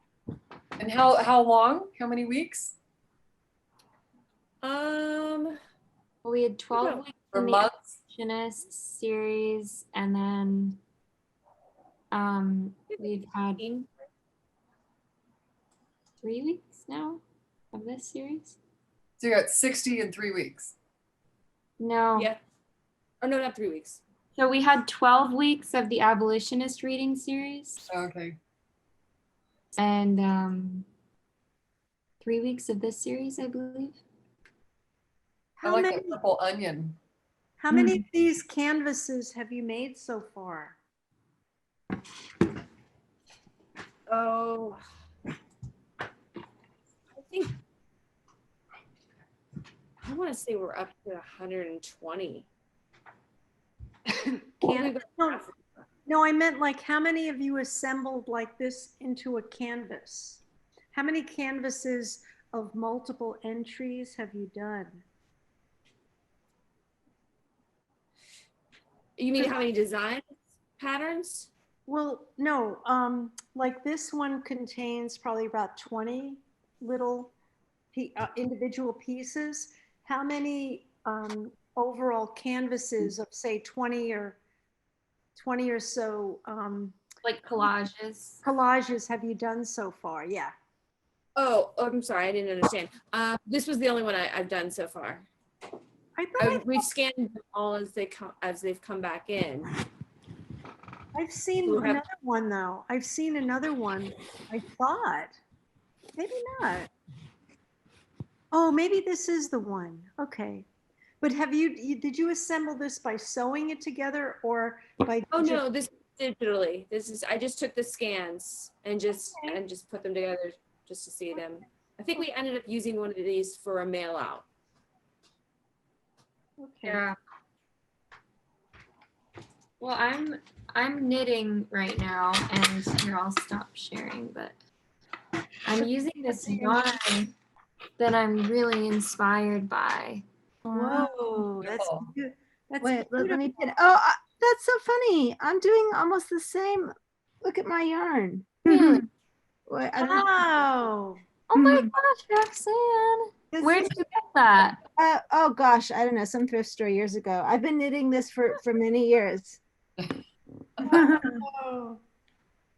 And how long? How many weeks? Well, we had 12 weeks Or in the months? Abolitionist series, and then we've had 3 weeks now of this series. So you got 60 in 3 weeks. No. Yeah. Oh, no, not 3 weeks. So we had 12 weeks of the Abolitionist reading series, Okay. and 3 weeks of this series, I believe. I like that purple onion. How many of these canvases have you made so far? Oh, I want to say we're up to 120. No, I meant like how many of you assembled like this into a canvas? How many canvases of multiple entries have you done? You mean how many design patterns? Well, no, like this one contains probably about 20 little individual pieces. How many overall canvases of say 20 or so like collages have you done so far? Yeah. Oh, I'm sorry, I didn't understand. This was the only one I've done so far. We've scanned them all as they've come back in. I've seen We'll have- another one though. I've seen another one. I thought, maybe not. Oh, maybe this is the one. Okay. But have did you assemble this by sewing it together or by? Oh no, this is digitally. I just took the scans and just put them together just to see them. I think we ended up using one of these for a mail out. Okay. Yeah. Well, I'm knitting right now, and here I'll stop sharing. But I'm using this yarn that I'm really inspired by. Whoa, that's good. That's Wait, let me beautiful. get. Oh, that's so funny. I'm doing almost the same. Look at my yarn. Really? Wait, I don't. Wow. Oh my gosh, Roxanne. Where did you get that? Oh gosh, I don't know, some thrift store years ago. I've been knitting this for many years.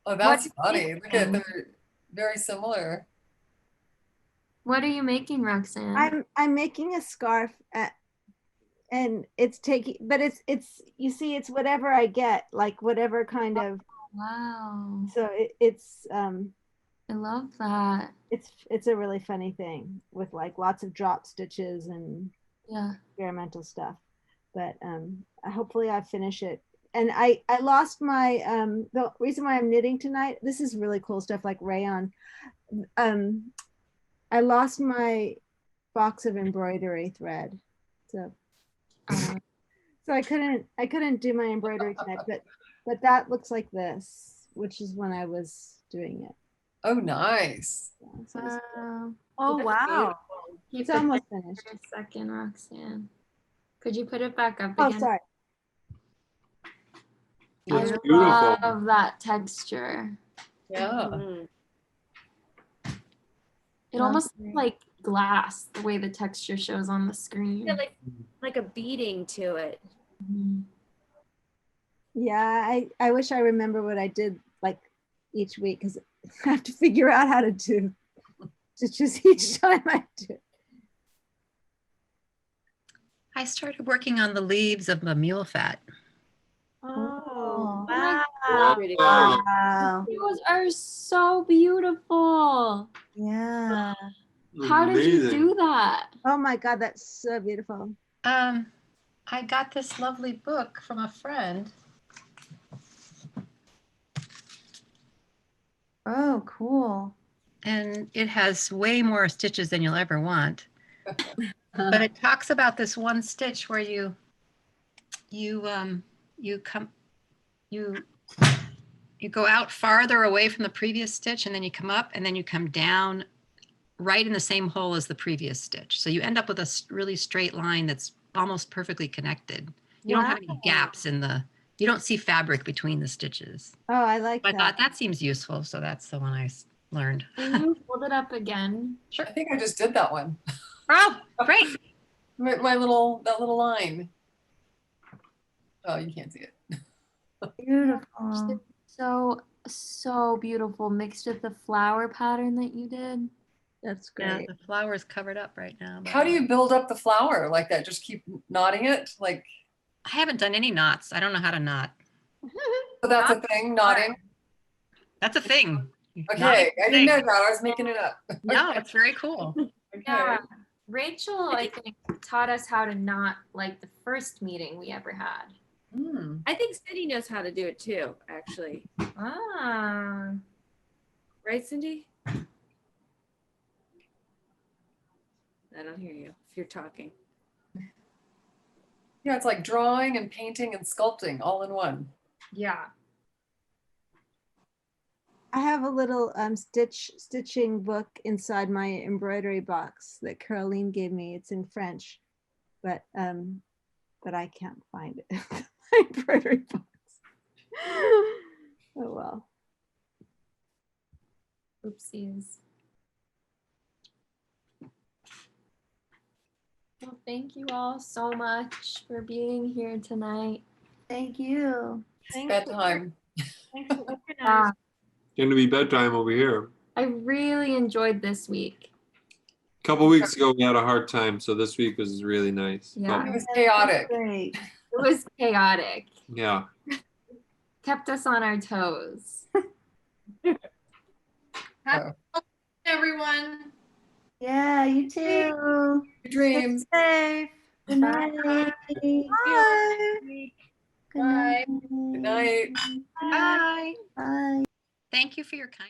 Oh, that's What- funny. Look at, they're very similar. What are you making, Roxanne? I'm making a scarf and it's taking, but it's you see, it's whatever I get, like whatever kind of. Wow. So it's I love that. It's a really funny thing with like lots of drop stitches and Yeah. experimental stuff. But hopefully I finish it. And I lost my the reason why I'm knitting tonight, this is really cool stuff like rayon. I lost my box of embroidery thread. So so I couldn't do my embroidery tonight, but that looks like this, which is when I was doing it. Oh, nice. Wow. Oh, wow. Keep It's it almost there finished. for a second, Roxanne. Could you put it back up Oh, again? sorry. It's I beautiful. love that texture. Yeah. It almost looks like glass, the way the texture shows on the screen. Yeah, like a beading to it. Yeah, I wish I remember what I did like each week because I have to figure out how to do stitches each time I do. I started working on the leaves of the mule fat. Oh, my wow. God. Those are so beautiful. Yeah. How did you Amazing. do that? Oh my God, that's so beautiful. I got this lovely book from a friend. Oh, cool. And it has way more stitches than you'll ever want. But it talks about this one stitch where you go out farther away from the previous stitch, and then you come up, and then you come down right in the same hole as the previous stitch. So you end up with a really straight line that's almost perfectly connected. You don't have any gaps in you don't see fabric between the stitches. Oh, I like I that. thought that seems useful, so that's the one I learned. Can you hold it up again? Sure. I think I just did that one. Oh, great. That little line. Oh, you can't see it. Beautiful. So beautiful mixed with the flower pattern that you did. That's Yeah, great. the flower is covered up right now. How do you build up the flower like that? Just keep knotting it? Like, I haven't done any knots. I don't know how to knot. so that's a thing, knotting? That's a thing. Okay, I didn't know that. I was making it up. No, it's very cool. Okay. Yeah. Rachel, I think, taught us how to knot like the first meeting we ever had. I think Cindy knows how to do it too, actually. Ah. Right, Cindy? I don't hear you if you're talking. Yeah, it's like drawing and painting and sculpting all in one. Yeah. I have a little stitching book inside my embroidery box that Caroline gave me. It's in French, but I can't find it. My embroidery box. Oh well. Oopsies. Well, thank you all so much for being here tonight. Thank you. Bedtime. Thanks for organizing. Yeah, Going to be bedtime over here. I really enjoyed this week. A couple weeks ago, we had a hard time, so this week was really nice. Yeah. It was chaotic. Great. It was chaotic. Yeah. Kept us on our toes. Oh. Everyone. Yeah, you too. Good dreams. Safe. Good night. Bye. Good night. Good night. Bye. Bye. Thank you for your kind.